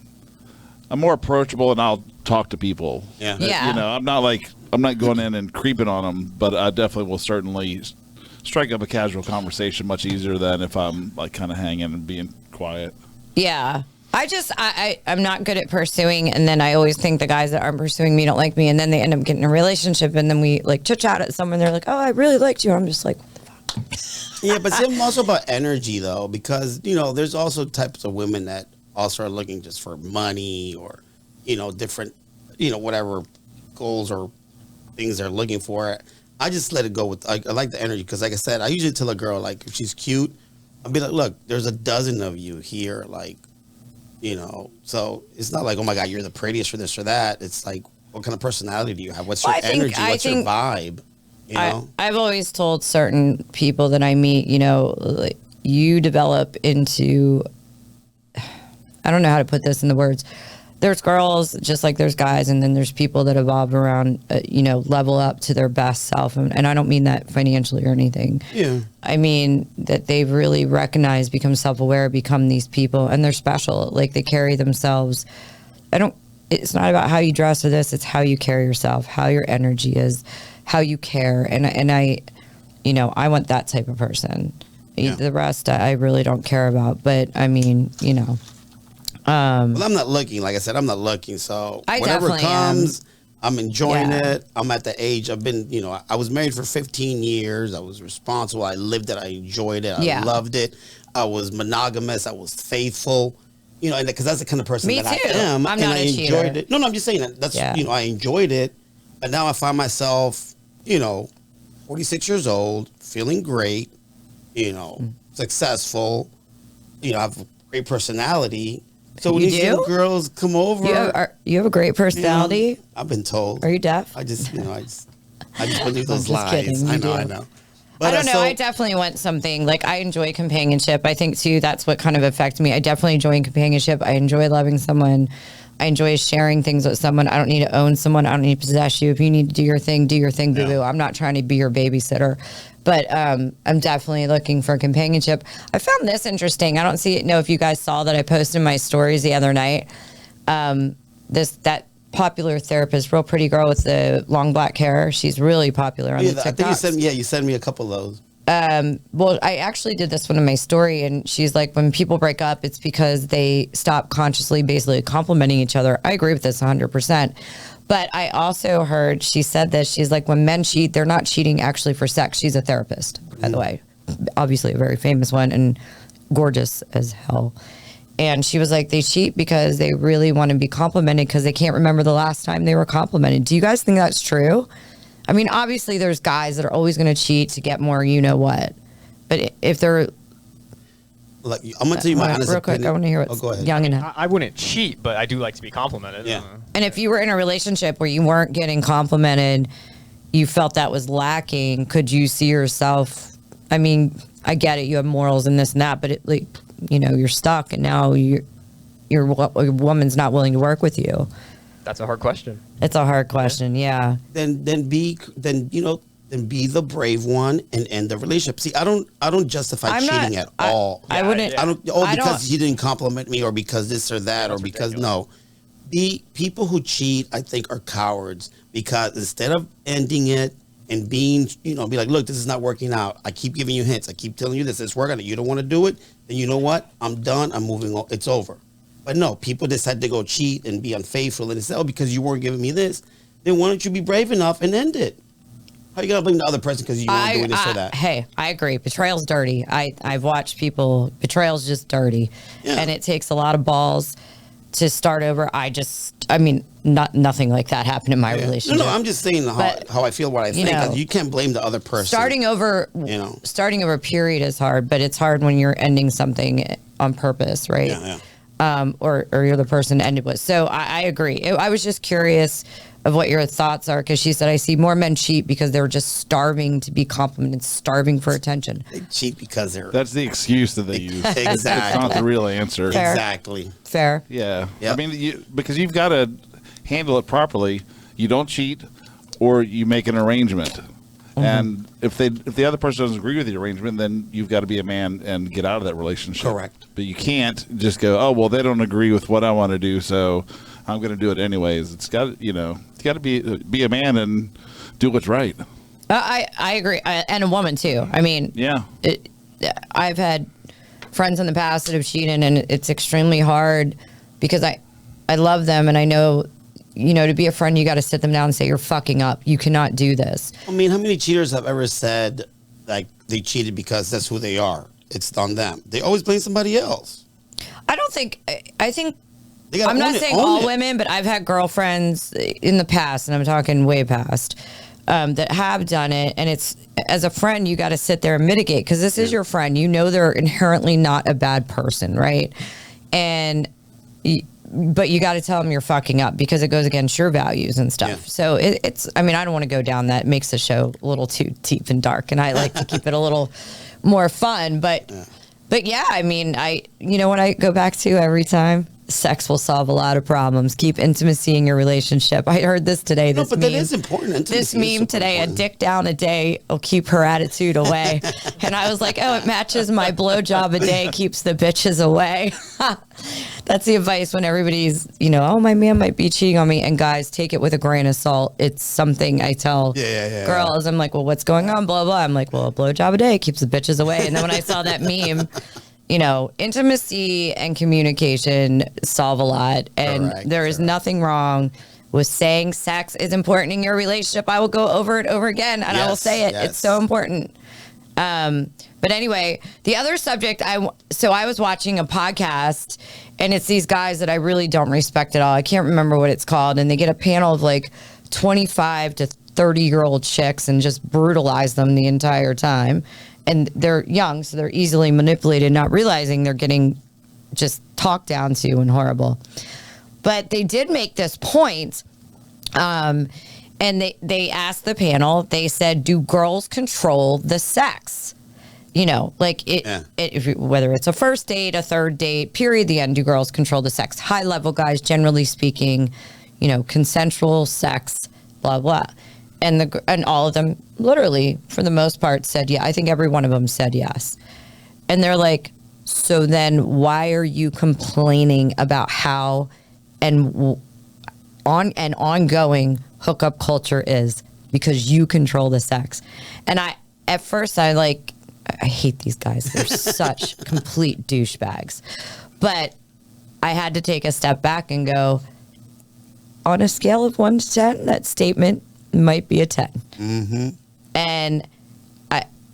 more approachable and I'll talk to people. Yeah. I'm not going in and creeping on them, but I definitely will certainly strike up a casual conversation much easier than if I'm like kind of hanging and being quiet. Yeah. I'm not good at pursuing, and then I always think the guys that aren't pursuing me don't like me, and then they end up getting in a relationship, and then we like chit chat at someone, they're like, oh, I really liked you. I'm just like, what the fuck? Yeah, but see, I'm also about energy though, because there's also types of women that also are looking just for money or different whatever goals or things they're looking for. I just let it go with I like the energy because, like I said, I usually tell a girl, like, if she's cute, I'll be like, look, there's a dozen of you here, like. So it's not like, oh my God, you're the prettiest for this or that. It's like, what kind of personality do you have? What's your energy? What's your vibe? I've always told certain people that I meet, like, you develop into, I don't know how to put this in the words. There's girls just like there's guys, and then there's people that evolve around, level up to their best self. And I don't mean that financially or anything. Yeah. I mean that they've really recognized, become self-aware, become these people, and they're special. Like, they carry themselves. It's not about how you dress or this. It's how you carry yourself, how your energy is, how you care. And I want that type of person. Yeah. The rest I really don't care about. But I mean, well, I'm not looking. Like I said, I'm not looking. So I whatever definitely comes, I'm enjoying Yeah. it. I'm at the age I've been, I was married for 15 years. I was responsible. I lived it. I enjoyed it. I Yeah. loved it. I was monogamous. I was faithful. you know, and because that's the kind of person Me that too. I am, I'm and not I a enjoyed cheater. it. No, I'm just saying that. That's Yeah. you know, I enjoyed it, but now I find myself, you know, 46 years old, feeling great, you know, successful, you know, I have a great personality. So when You these do? young girls come over, You have a great you know, personality. I've been told. Are you deaf? I just, you know, I just believe those just lies. kidding, you I know, do. I know. I don't know. so- I definitely want something like I enjoy companionship. I think too that's what kind of affects me. I definitely enjoy companionship. I enjoy loving someone. I enjoy sharing things with someone. I don't need to own someone. I don't need to possess you. If you need to do your thing, boo boo. Yeah. I'm not trying to be your babysitter, but I'm definitely looking for companionship. I found this interesting. I don't know if you guys saw that I posted my stories the other night. That popular therapist, real pretty girl with the long black hair. She's really popular on Yeah, the I think you TikToks. you sent me a couple of those. Well, I actually did this one in my story, and she's like, when people break up, it's because they stop consciously basically complimenting each other. I agree with this 100%. But I also heard she said this. She's like, when men cheat, they're not cheating actually for sex. She's a therapist, by the way. Obviously, a very famous one and gorgeous as hell. And she was like, they cheat because they really want to be complimented because they can't remember the last time they were complimented. Do you guys think that's true? I mean, obviously, there's guys that are always going to cheat to get more, you know what. But if they're Like, I'm gonna tell you my honest real quick, opinion. I want to hear Oh, what's go ahead. young and I wouldn't cheat, but I do like to be complimented. Yeah. And if you were in a relationship where you weren't getting complimented, you felt that was lacking, could you see yourself? I mean, I get it, you have morals and this and that, but like, you know, you're stuck, and now your woman's not willing to work with you. That's a hard question. It's a hard question, yeah. Then be the brave one and end the relationship. See, I don't justify I'm not- cheating at I- all. I wouldn't. I don't. I Because don't- he didn't compliment me, or because this or that, or That's because ridiculous. no. People who cheat, I think, are cowards because instead of ending it and being, you know, be like, look, this is not working out. I keep giving you hints. I keep telling you this. It's working. You don't want to do it. Then you know what? I'm done. I'm moving on. It's over. But no, people decide to go cheat and be unfaithful and say, oh, because you weren't giving me this. Then why don't you be brave enough and end it? How you gonna blame the other person because you weren't doing this or that? Hey, I agree. Betrayal's dirty. I've watched people. Betrayal's just dirty, Yeah. and it takes a lot of balls to start over. I mean, nothing like that happened in my Yeah. relationship. No, I'm just saying But, how I feel, what I think. know, You can't blame the other person. starting over. You know. Starting over. Period is hard, but it's hard when you're ending something on purpose, right? Yeah. Or you're the person to end it with. So I agree. I was just curious of what your thoughts are, because she said, I see more men cheat because they're just starving to be complimented, starving for attention. They cheat because they're That's the excuse that they use. Exactly. It's not the real answer. Fair. exactly. Fair. Yeah. Yep. I mean, because you've got to handle it properly. You don't cheat, or you make an arrangement. And if the other person doesn't agree with the arrangement, then you've got to be a man and get out of that relationship. Correct. But you can't just go, oh, well, they don't agree with what I want to do, so I'm going to do it anyways. It's got to be a man and do what's right. I agree. And a woman too. I mean, Yeah. I've had friends in the past that have cheated, and it's extremely hard because I love them, and I know, you know, to be a friend, you got to sit them down and say, you're fucking up. You cannot do this. I mean, how many cheaters have ever said like they cheated because that's who they are? It's on them. They always blame somebody else. I don't think, I think, They gotta I'm not own it, saying own all it. women, but I've had girlfriends in the past, and I'm talking way past, that have done it. And it's, as a friend, you got to sit there and mitigate, because this is your friend. You know they're inherently not a bad person, right? And but you got to tell them you're fucking up because it goes against your values and stuff. Yeah. So it's, I mean, I don't want to go down that. It makes the show a little too deep and dark, and I like to keep it a little more fun. But yeah, I mean, you know what I go back to every time? Sex will solve a lot of problems. Keep intimacy in your relationship. I heard this today. No, This but meme, that is important. This Intimacy is meme super today, important. a dick down a day will keep her attitude away. And I was like, oh, it matches my blowjob a day keeps the bitches away. That's the advice when everybody's, you know, oh, my man might be cheating on me. And guys, take it with a grain of salt. It's something I tell girls. I'm like, well, what's going on? Blah, blah. I'm like, well, a blowjob a day keeps the bitches away. And then when I saw that meme, you know, intimacy and communication solve a lot. And Correct, there is nothing wrong with saying sex is important in your relationship. I will go over it over again, and I will Yes, say it. yes. It's so important. But anyway, the other subject, so I was watching a podcast, and it's these guys that I really don't respect at all. I can't remember what it's called, and they get a panel of like 25 to 30-year-old chicks and just brutalize them the entire time. And they're young, so they're easily manipulated, not realizing they're getting just talked down to and horrible. But they did make this point, and they asked the panel, they said, do girls control the sex? You know, like whether it's a first date, a third date, period, the end, do girls control the sex? High level guys, generally speaking, you know, consensual sex, blah, blah. And all of them, literally, for the most part, said, yeah. I think every one of them said yes. And they're like, so then why are you complaining about how ongoing hookup culture is? Because you control the sex. And at first I hate these guys. They're such complete douchebags. But I had to take a step back and go, on a scale of 1 to 10, that statement might be a 10. Mm-hmm. And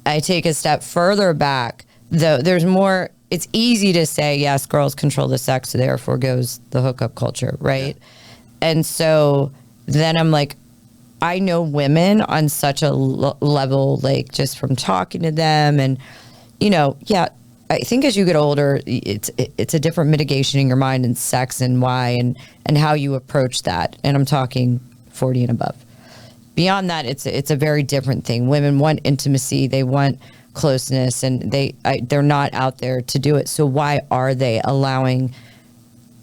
I take a step further back, though there's more. It's easy to say, yes, girls control the sex, so therefore goes the hookup culture, right? Yeah. And so then I'm like, I know women on such a level, like just from talking to them, and you know, yeah, I think as you get older, it's a different mitigation in your mind and sex and why and how you approach that. And I'm talking 40 and above. Beyond that, it's a very different thing. Women want intimacy, they want closeness, and they're not out there to do it. So why are they allowing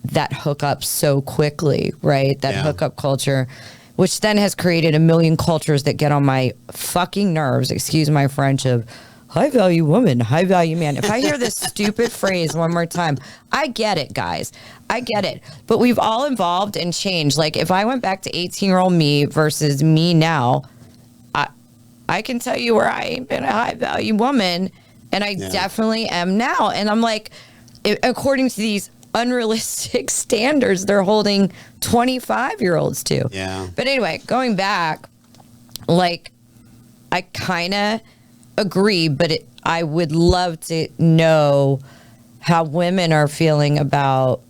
that hookup so quickly, right? That hookup culture, which then has created a million cultures that get on my fucking nerves, excuse my French, of high value woman, high value man. If I hear this stupid phrase one more time, I get it, guys. I get it. But we've all evolved and changed. Like if I went back to 18-year-old me versus me now, I can tell you where I ain't been a high value woman, and I definitely am now. And I'm like, according to these unrealistic standards they're holding 25-year-olds to. Yeah. But anyway, going back, like I kind of agree, but I would love to know how women are feeling about,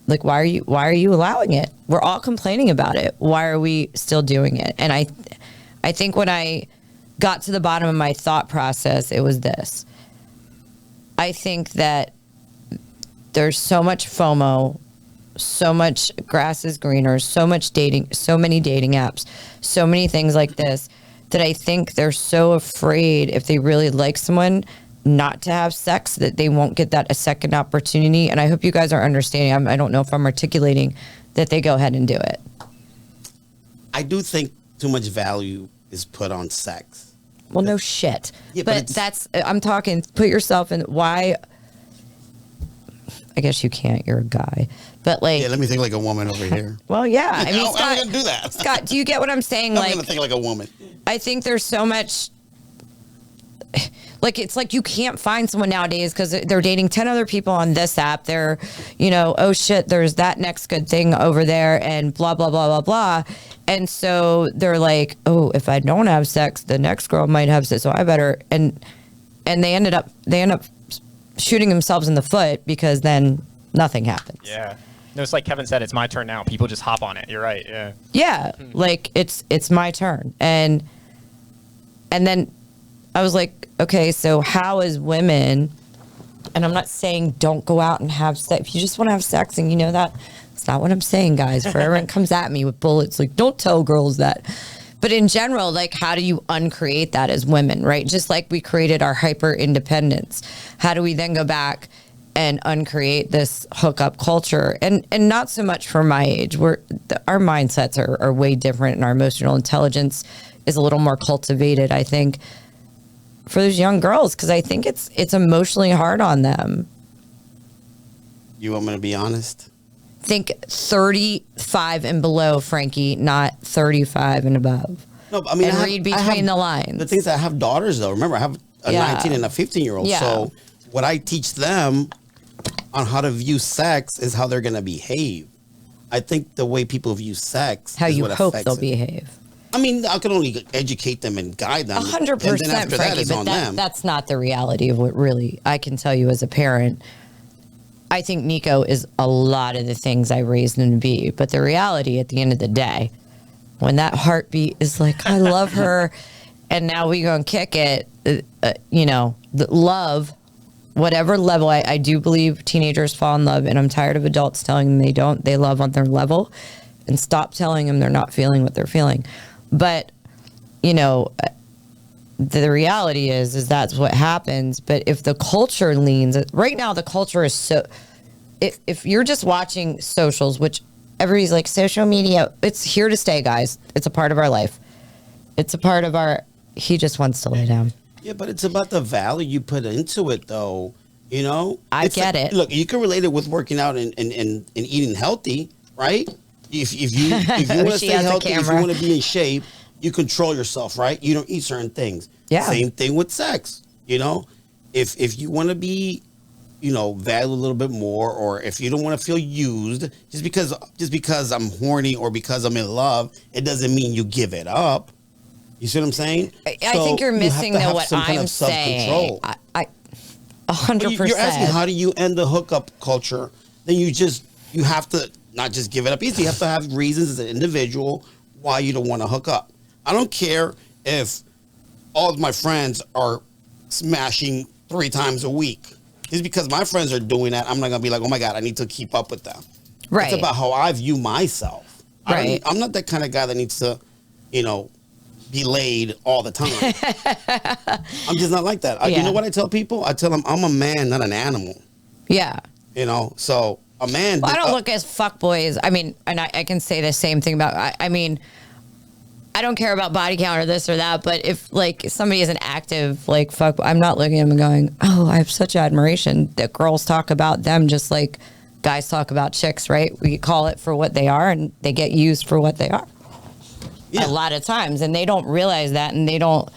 like, why are you allowing it? We're all complaining about it. Why are we still doing it? And I think when I got to the bottom of my thought process, it was this. I think that there's so much FOMO, so much grass is greener, so much dating, so many dating apps, so many things like this, that I think they're so afraid if they really like someone not to have sex that they won't get that a second opportunity. And I hope you guys are understanding. I don't know if I'm articulating that they go ahead and do it. I do think too much value is put on sex. Well, no shit. Yeah, but I'm talking, put yourself in, why, I guess you can't, you're a guy. But like, yeah, let me think like a woman over here. Well, yeah. I mean, Scott, I'm gonna do that. Scott, do you get what I'm saying? I'm gonna think like a woman. I think there's so much, like, it's like you can't find someone nowadays because they're dating 10 other people on this app. They're, you know, oh shit, there's that next good thing over there and blah, blah, blah, blah, blah. And so they're like, oh, if I don't have sex, the next girl might have sex, so I better. And they end up shooting themselves in the foot because then nothing happens. Yeah. No, it's like Kevin said, it's my turn now. People just hop on it. You're right. Yeah. Yeah. Like it's my turn. And then I was like, okay, so how as women, and I'm not saying don't go out and have sex. If you just want to have sex and you know that, that's not what I'm saying, guys. For everyone comes at me with bullets, like, don't tell girls that. But in general, like, how do you uncreate that as women, right? Just like we created our hyper independence. How do we then go back and uncreate this hookup culture? And not so much for my age. Our mindsets are way different, and our emotional intelligence is a little more cultivated, I think, for those young girls, because I think it's emotionally hard on them. You want me to be honest? Think 35 and below, Frankie, not 35 and above. No, I mean, and read between the lines. The things that I have daughters, though. Remember, I have a 19 and a 15-year-old. Yeah. So what I teach them on how to view sex is how they're going to behave. I think the way people view sex how is you what hope affects they'll it. behave. I mean, I can only educate them and guide them. 100%, and then after Frankie, that is but on them. That's not the reality of what really I can tell you as a parent. I think Nico is a lot of the things I raised him to be. But the reality at the end of the day, when that heartbeat is like, I love her, and now we go and kick it, the love, whatever level, I do believe teenagers fall in love, and I'm tired of adults telling them they don't. They love on their level, and stop telling them they're not feeling what they're feeling. But, the reality is that's what happens. But if the culture leans, right now the culture is so, if you're just watching socials, which everybody's like, social media, it's here to stay, guys. It's a part of our life. It's a part of he just wants to lay down. Yeah, but it's about the value you put into it, though. I get it. Look, you can relate it with working out and eating healthy, right? If you want to stay healthy, if you want to be in shape, you control yourself, right? You don't eat certain things. Yeah. Same thing with sex. If you want to be, valued a little bit more, or if you don't want to feel used, just because I'm horny or because I'm in love, it doesn't mean you give it up. You see what I'm saying? I think you're missing what I'm saying. I 100%. You're asking how do you end the hookup culture? Then you have to not just give it up easy. You have to have reasons as an individual why you don't want to hook up. I don't care if all of my friends are smashing 3 times a week. Just because my friends are doing that, I'm not going to be like, oh my God, I need to keep up with them. Right. It's about how I view myself. Right. I'm not that kind of guy that needs to, be laid all the time. I'm just not like that. You know what I tell people? I tell them I'm a man, not an animal. Yeah. So a man. Well, I don't look as fuckboys. I mean, and I can say the same thing about, I mean, I don't care about body count or this or that, but if somebody is an active fuck, I'm not looking at them and going, oh, I have such admiration that girls talk about them just like guys talk about chicks, right? We call it for what they are, and they get used for what they are. Yeah. A lot of times, and they don't realize that, and they don't,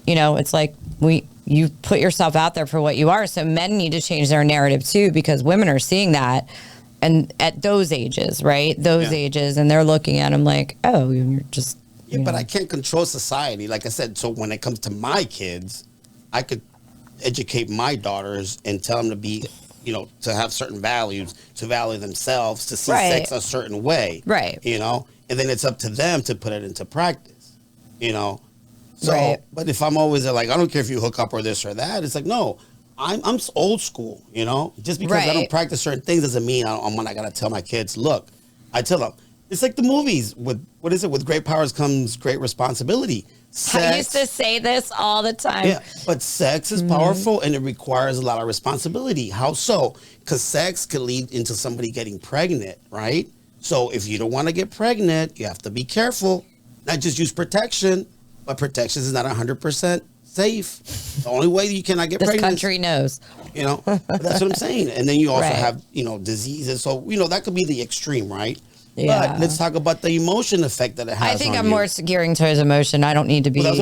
it's like you put yourself out there for what you are. So men need to change their narrative too, because women are seeing that, and at those ages, right? Those ages, and they're looking at them like, oh, you're just. Yeah, but I can't control society. Like I said, so when it comes to my kids, I could educate my daughters and tell them to be, to have certain values, to value themselves, to see sex a certain way. Right. And then it's up to them to put it into practice, So, but if I'm always like, I don't care if you hook up or this or that, it's like, no, I'm old school, Just because I don't practice certain things doesn't mean I'm not going to tell my kids, look, I tell them, it's like the movies with, with great powers comes great responsibility. Sex, I used to say this all the time. Yeah, but sex is powerful and it requires a lot of responsibility. How so? Because sex could lead into somebody getting pregnant, right? So if you don't want to get pregnant, you have to be careful. Not just use protection, but protection is not 100% safe. The only way you cannot get pregnant. This country knows. That's what I'm saying. And then you also have, diseases. So, that could be the extreme, right? Yeah. But let's talk about the emotion effect that it has. I think I'm more gearing towards emotion. I don't need to be a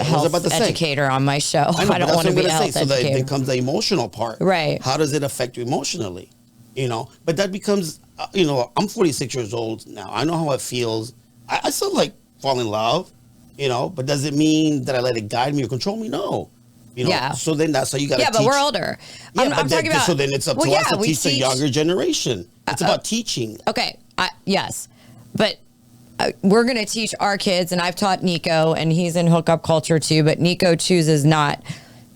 health educator on my show. I don't want to be a health educator. So then comes the emotional part. Right. How does it affect you emotionally? But that becomes, I'm 46 years old now. I know how it feels. I still fall in love, but does it mean that I let it guide me or control me? No. So then that's how you got to teach. Yeah, but we're older. Yeah, I'm talking about. So then it's up to us to teach the younger generation. It's about teaching. Okay. Yes, but we're going to teach our kids, and I've taught Nico, and he's in hookup culture too, but Nico chooses not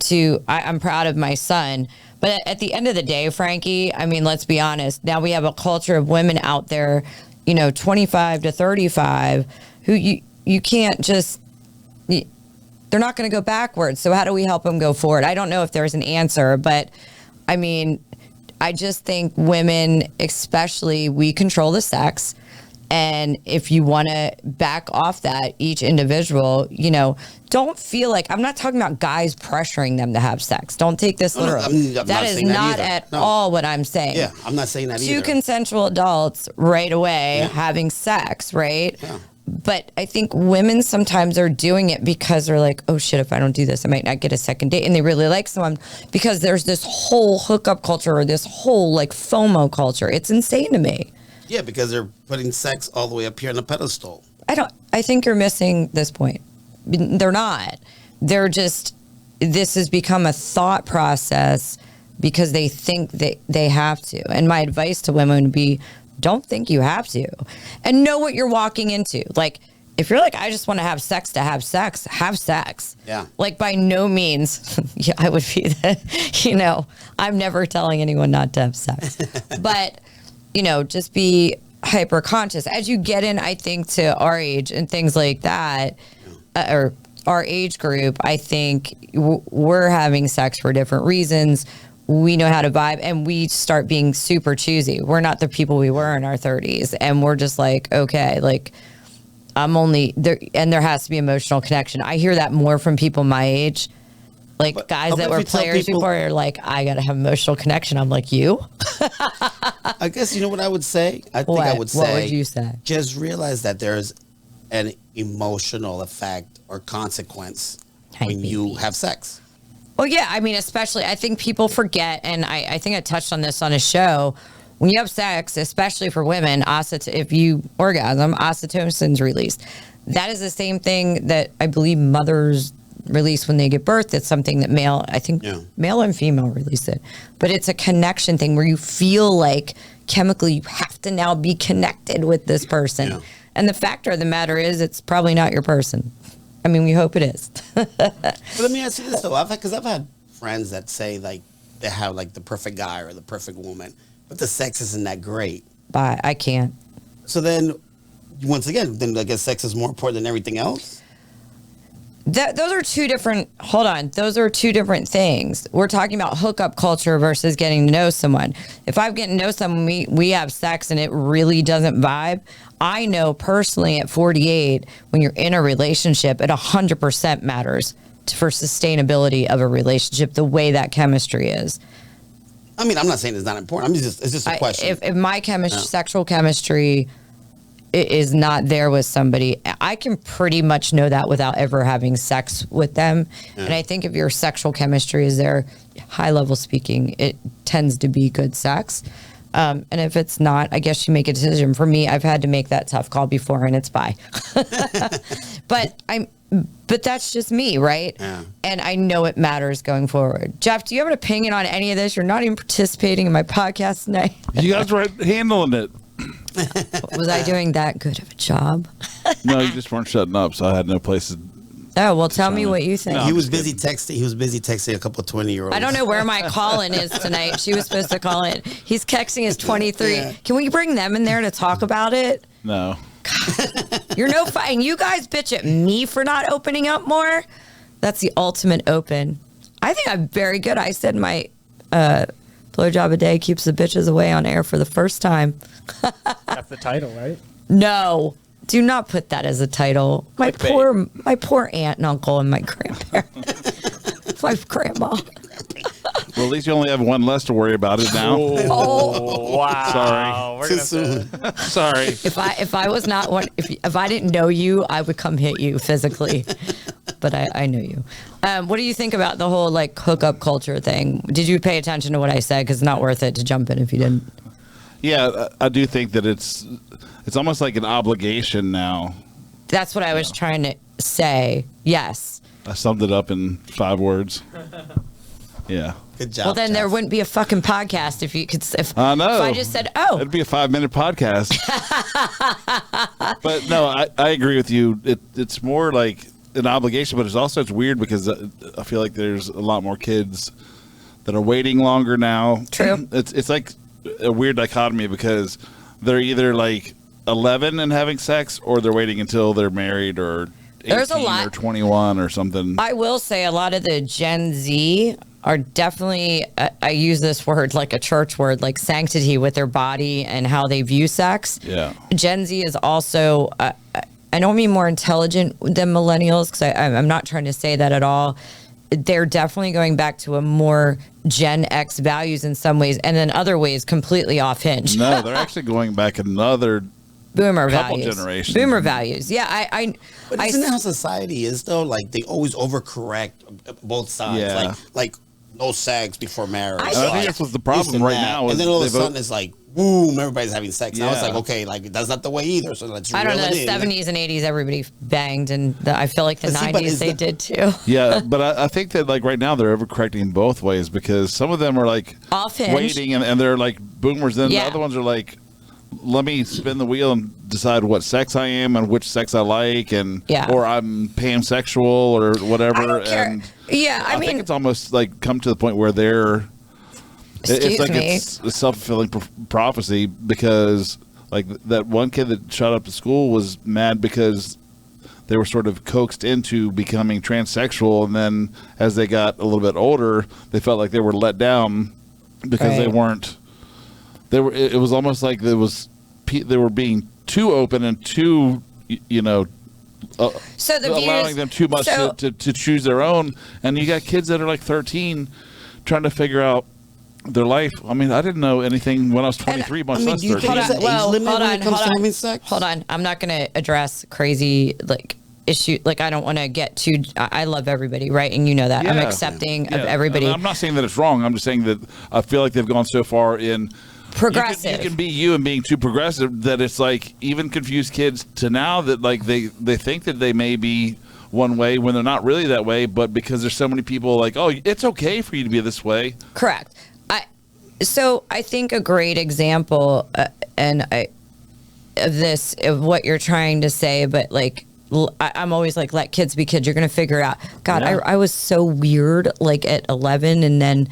to. I'm proud of my son. But at the end of the day, Frankie, I mean, let's be honest. Now we have a culture of women out there, 25 to 35, who you can't just, they're not going to go backwards. So how do we help them go forward? I don't know if there's an answer, but I mean, I just think women, especially, we control the sex. And if you want to back off that, each individual, don't feel like, I'm not talking about guys pressuring them to have sex. Don't take this literally. That is not at all what I'm saying. Yeah, I'm not saying that either. Two consensual adults right away having sex, right? Yeah. But I think women sometimes are doing it because they're like, oh shit, if I don't do this, I might not get a second date. And they really like someone because there's this whole hookup culture or this whole FOMO culture. It's insane to me. Yeah, because they're putting sex all the way up here on the pedestal. I think you're missing this point. They're not. They're just, this has become a thought process because they think they have to. And my advice to women would be, don't think you have to, and know what you're walking into. Like, if you're like, I just want to have sex, have sex. Yeah. Like, by no means, yeah, I would be the, I'm never telling anyone not to have sex. But, just be hyper conscious. As you get in, I think, to our age and things like that, or our age group, I think we're having sex for different reasons. We know how to vibe, and we start being super choosy. We're not the people we were in our 30s, and we're just like, okay, like, I'm only there, and there has to be emotional connection. I hear that more from people my age, like, but guys that were players before are like, I gotta have emotional connection. I'm like, you? I guess, you know what I would say? I think I would say, what would you say? Just realize that there's an emotional effect or consequence when you have sex. Well, yeah, I mean, especially, I think people forget, and I think I touched on this on a show. When you have sex, especially for women, if you orgasm, oxytocin's released. That is the same thing that I believe mothers release when they give birth. It's something that male and female release it. But it's a connection thing where you feel like chemically you have to now be connected with this person. Yeah. And the fact of the matter is, it's probably not your person. I mean, we hope it is. But let me ask you this, though. I've had friends that say, like, they have, like, the perfect guy or the perfect woman, but the sex isn't that great. But I can't. So then, once again, I guess sex is more important than everything else? Those are two different, those are two different things. We're talking about hookup culture versus getting to know someone. If I'm getting to know someone, we have sex and it really doesn't vibe, I know personally at 48, when you're in a relationship, it 100% matters for sustainability of a relationship, the way that chemistry is. I mean, I'm not saying it's not important. It's just a question. If my sexual chemistry is not there with somebody, I can pretty much know that without ever having sex with them. Yeah. And I think if your sexual chemistry is there, high level speaking, it tends to be good sex. And if it's not, I guess you make a decision. For me, I've had to make that tough call before, and it's bye. But that's just me, right? Yeah. And I know it matters going forward. Jeff, do you have an opinion on any of this? You're not even participating in my podcast tonight. You guys were handling it. Was I doing that good of a job? No, you just weren't shutting up, so I had no place to. Oh, well, tell me what you think. No, he was busy texting a couple of 20-year-olds. I don't know where my call-in is tonight. She was supposed to call in. He's texting his 23. Yeah. Can we bring them in there to talk about it? No. God, you're no fun. You guys bitch at me for not opening up more. That's the ultimate open. I think I'm very good. I said my blowjob a day keeps the bitches away on air for the first time. That's the title, right? No. Do not put that as a title. My poor aunt and uncle and my grandparents. My grandma. Well, at least you only have one less to worry about it now. Oh, wow. Sorry. Too soon. Sorry. If I was not one, if I didn't know you, I would come hit you physically. But I know you. What do you think about the whole like hookup culture thing? Did you pay attention to what I said? Because it's not worth it to jump in if you didn't. Yeah, I do think that it's almost like an obligation now. That's what I was trying to say. Yes. I summed it up in 5 words. Yeah. Good job. Well, then Jeff. There wouldn't be a fucking podcast if you could. I know. If I just said, "Oh," it'd be a 5-minute podcast. But no, I agree with you. It's more like an obligation, but it's weird because I feel like there's a lot more kids that are waiting longer now. True. It's like a weird dichotomy because they're either like 11 and having sex, or they're waiting until they're married or 18 or 21 or something. I will say a lot of the Gen Z are definitely, I use this word like a church word, like sanctity with their body and how they view sex. Yeah. Gen Z is also, I don't mean more intelligent than millennials, because I'm not trying to say that at all. They're definitely going back to a more Gen X values in some ways, and then other ways completely off hinge. No, they're actually going back another Boomer couple values. generations. Boomer values. Yeah, But isn't that how society is though? Like they always overcorrect both sides. Yeah. Like no sex before marriage. I think that's what's the problem right now. And then all of a sudden it's like boom, everybody's having sex. And I was Yeah. like, okay, like that's not the way either. So let's I don't reel know. it in. 70s and 80s, everybody banged, and I feel like the But see, but 90s is they the- did too. Yeah, but I think that like right now they're overcorrecting in both ways because some of them are like Off hinge. waiting and they're like boomers. Then Yeah. the other ones are like, let me spin the wheel and decide what sex I am and which sex I like, and Yeah. or I'm pansexual or whatever. I don't care. And Yeah, I think mean, it's almost like come to the point where they're. Excuse It's like me. it's a self-fulfilling prophecy because like that one kid that shot up to school was mad because they were sort of coaxed into becoming transsexual, and then as they got a little bit older, they felt like they were let down because they Right. weren't. They were. It was almost like they were being too open and too, so the allowing views, them too much so, to choose their own. And you got kids that are like 13 trying to figure out their life. I mean, I didn't know anything when I was 23, much I mean, less do you 13. think there's an age limit when it comes to having sex? Hold on. I'm not going to address crazy issue. Like, I don't want to get too. I love everybody, right? And you know that. I'm Yeah. accepting Yeah. of everybody. I'm not saying that it's wrong. I'm just saying that I feel like they've gone so far in Progressive. You can be you and being too progressive that it's like even confused kids to now that like they think that they may be one way when they're not really that way, but because there's so many people like, oh, it's okay for you to be this way. Correct. So I think a great example, of what you're trying to say, but like. I'm always like, let kids be kids. You're going to figure it out. God, Yeah. I was so weird like at 11, and then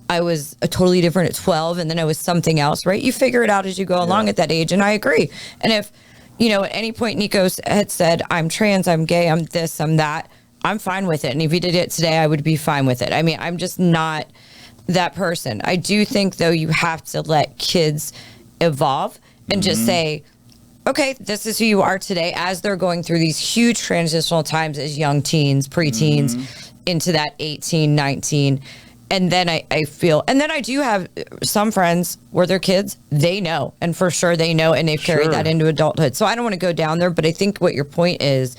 I was a totally different at 12, and then I was something else, right? You figure it out as you go along at that age, and I agree. And if, at any point Nico had said, I'm trans, I'm gay, I'm this, I'm that, I'm fine with it. And if he did it today, I would be fine with it. I mean, I'm just not that person. I do think, though, you have to let kids evolve and just say, okay, this is who you are today, as they're going through these huge transitional times as young teens, preteens, into that 18, 19. And then I feel, and then I do have some friends where their kids, they know, and for sure they know, and they've carried that into adulthood. So I don't want to go down there, but I think what your point is,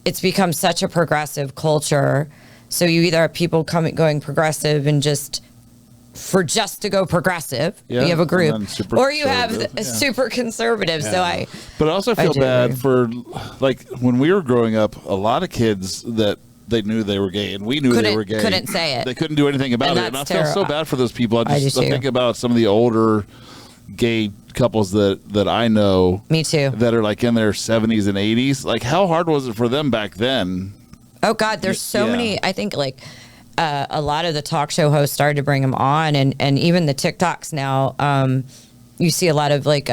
it's become such a progressive culture. So you either have people going progressive and just to go progressive, Yeah, you have a and group, then super or you have conservative, a yeah. super conservative. So But I also feel do bad agree. for like when we were growing up, a lot of kids that they knew they were gay and we knew they were gay. Couldn't say it. They couldn't do anything about And it. And I that's feel so terrible. bad for those people. I do just too. think about some of the older gay couples that I know Me too. that are like in their 70s and 80s. Like how hard was it for them back then? Oh God, there's so Yeah. many. I think like a lot of the talk show hosts started to bring them on, and even the TikToks now. You see a lot of like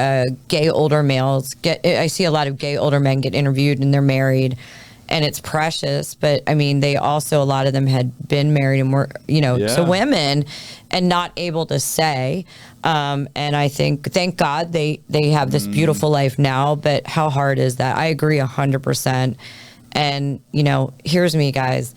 gay older males I see a lot of gay older men get interviewed, and they're married, and it's precious. But I mean, they also, a lot of them had been married and were to Yeah. women, and not able to say. And I think, thank God, they have this beautiful life now. But how hard is that? I agree 100%. And here's me, guys.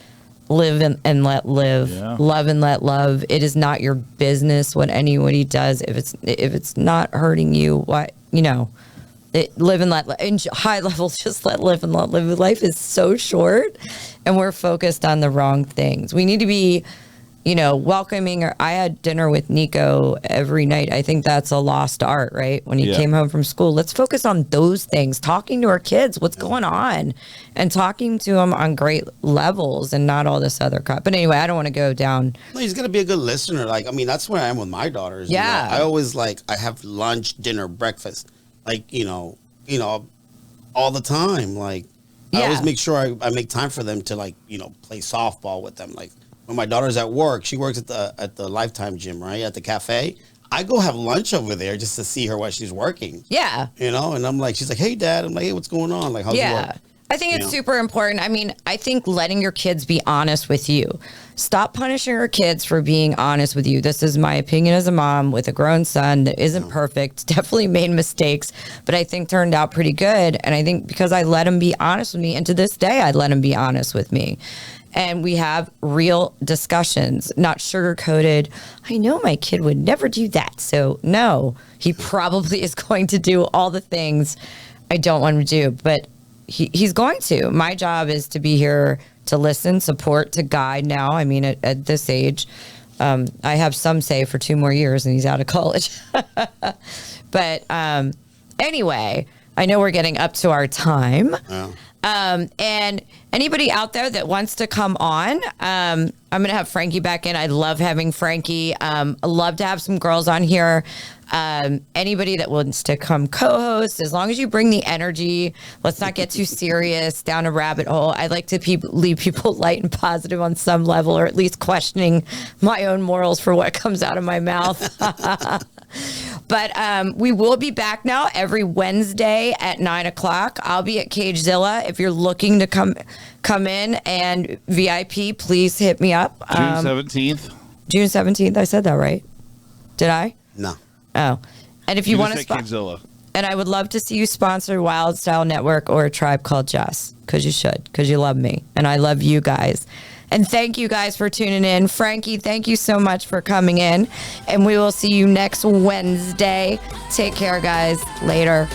Live and let live. Yeah. Love and let love. It is not your business what anybody does. If it's not hurting you, why live and let in high levels. Just live and let live. Life is so short, and we're focused on the wrong things. We need to be, welcoming. I had dinner with Nico every night. I think that's a lost art, right? When he Yeah. came home from school, let's focus on those things. Talking to our kids, what's going on, and talking to them on great levels, and not all this other crap. But anyway, I don't want to go down. No, he's gonna be a good listener. Like, I mean, that's where I am with my daughters. Yeah. I always I have lunch, dinner, breakfast, all the time. Like, I always Yeah. make sure I make time for them to play softball with them. Like when my daughter's at work, she works at the Lifetime gym, right? At the cafe. I go have lunch over there just to see her while she's working. Yeah. And I'm like, she's like, hey dad. I'm like, hey, what's going on? Like, how's Yeah. work? I think it's Yeah. super important. I mean, I think letting your kids be honest with you. Stop punishing your kids for being honest with you. This is my opinion as a mom with a grown son that isn't perfect, definitely made mistakes, but I think turned out pretty good. And I think because I let him be honest with me, and to this day, I let him be honest with me. And we have real discussions, not sugar-coated. I know my kid would never do that. So no, he probably is going to do all the things I don't want him to do, but he's going to. My job is to be here to listen, support, to guide now. I mean, at this age, I have some say for 2 more years and he's out of college. But anyway, I know we're getting up to our time. Yeah. And anybody out there that wants to come on, I'm going to have Frankie back in. I love having Frankie. I love to have some girls on here. Anybody that wants to come co-host, as long as you bring the energy, let's not get too serious down a rabbit hole. I like to leave people light and positive on some level, or at least questioning my own morals for what comes out of my mouth. But we will be back now every Wednesday at 9:00. I'll be at Cagezilla. If you're looking to come in and VIP, please hit me up. June 17th. June 17th. I said that right? Did I? No. Oh. And if you want to Cagezilla. and I would love to see you sponsor Wylde Style Network or a Tribe Called Jess, because you should, because you love me and I love you guys. And thank you guys for tuning in. Frankie, thank you so much for coming in. And we will see you next Wednesday. Take care, guys. Later.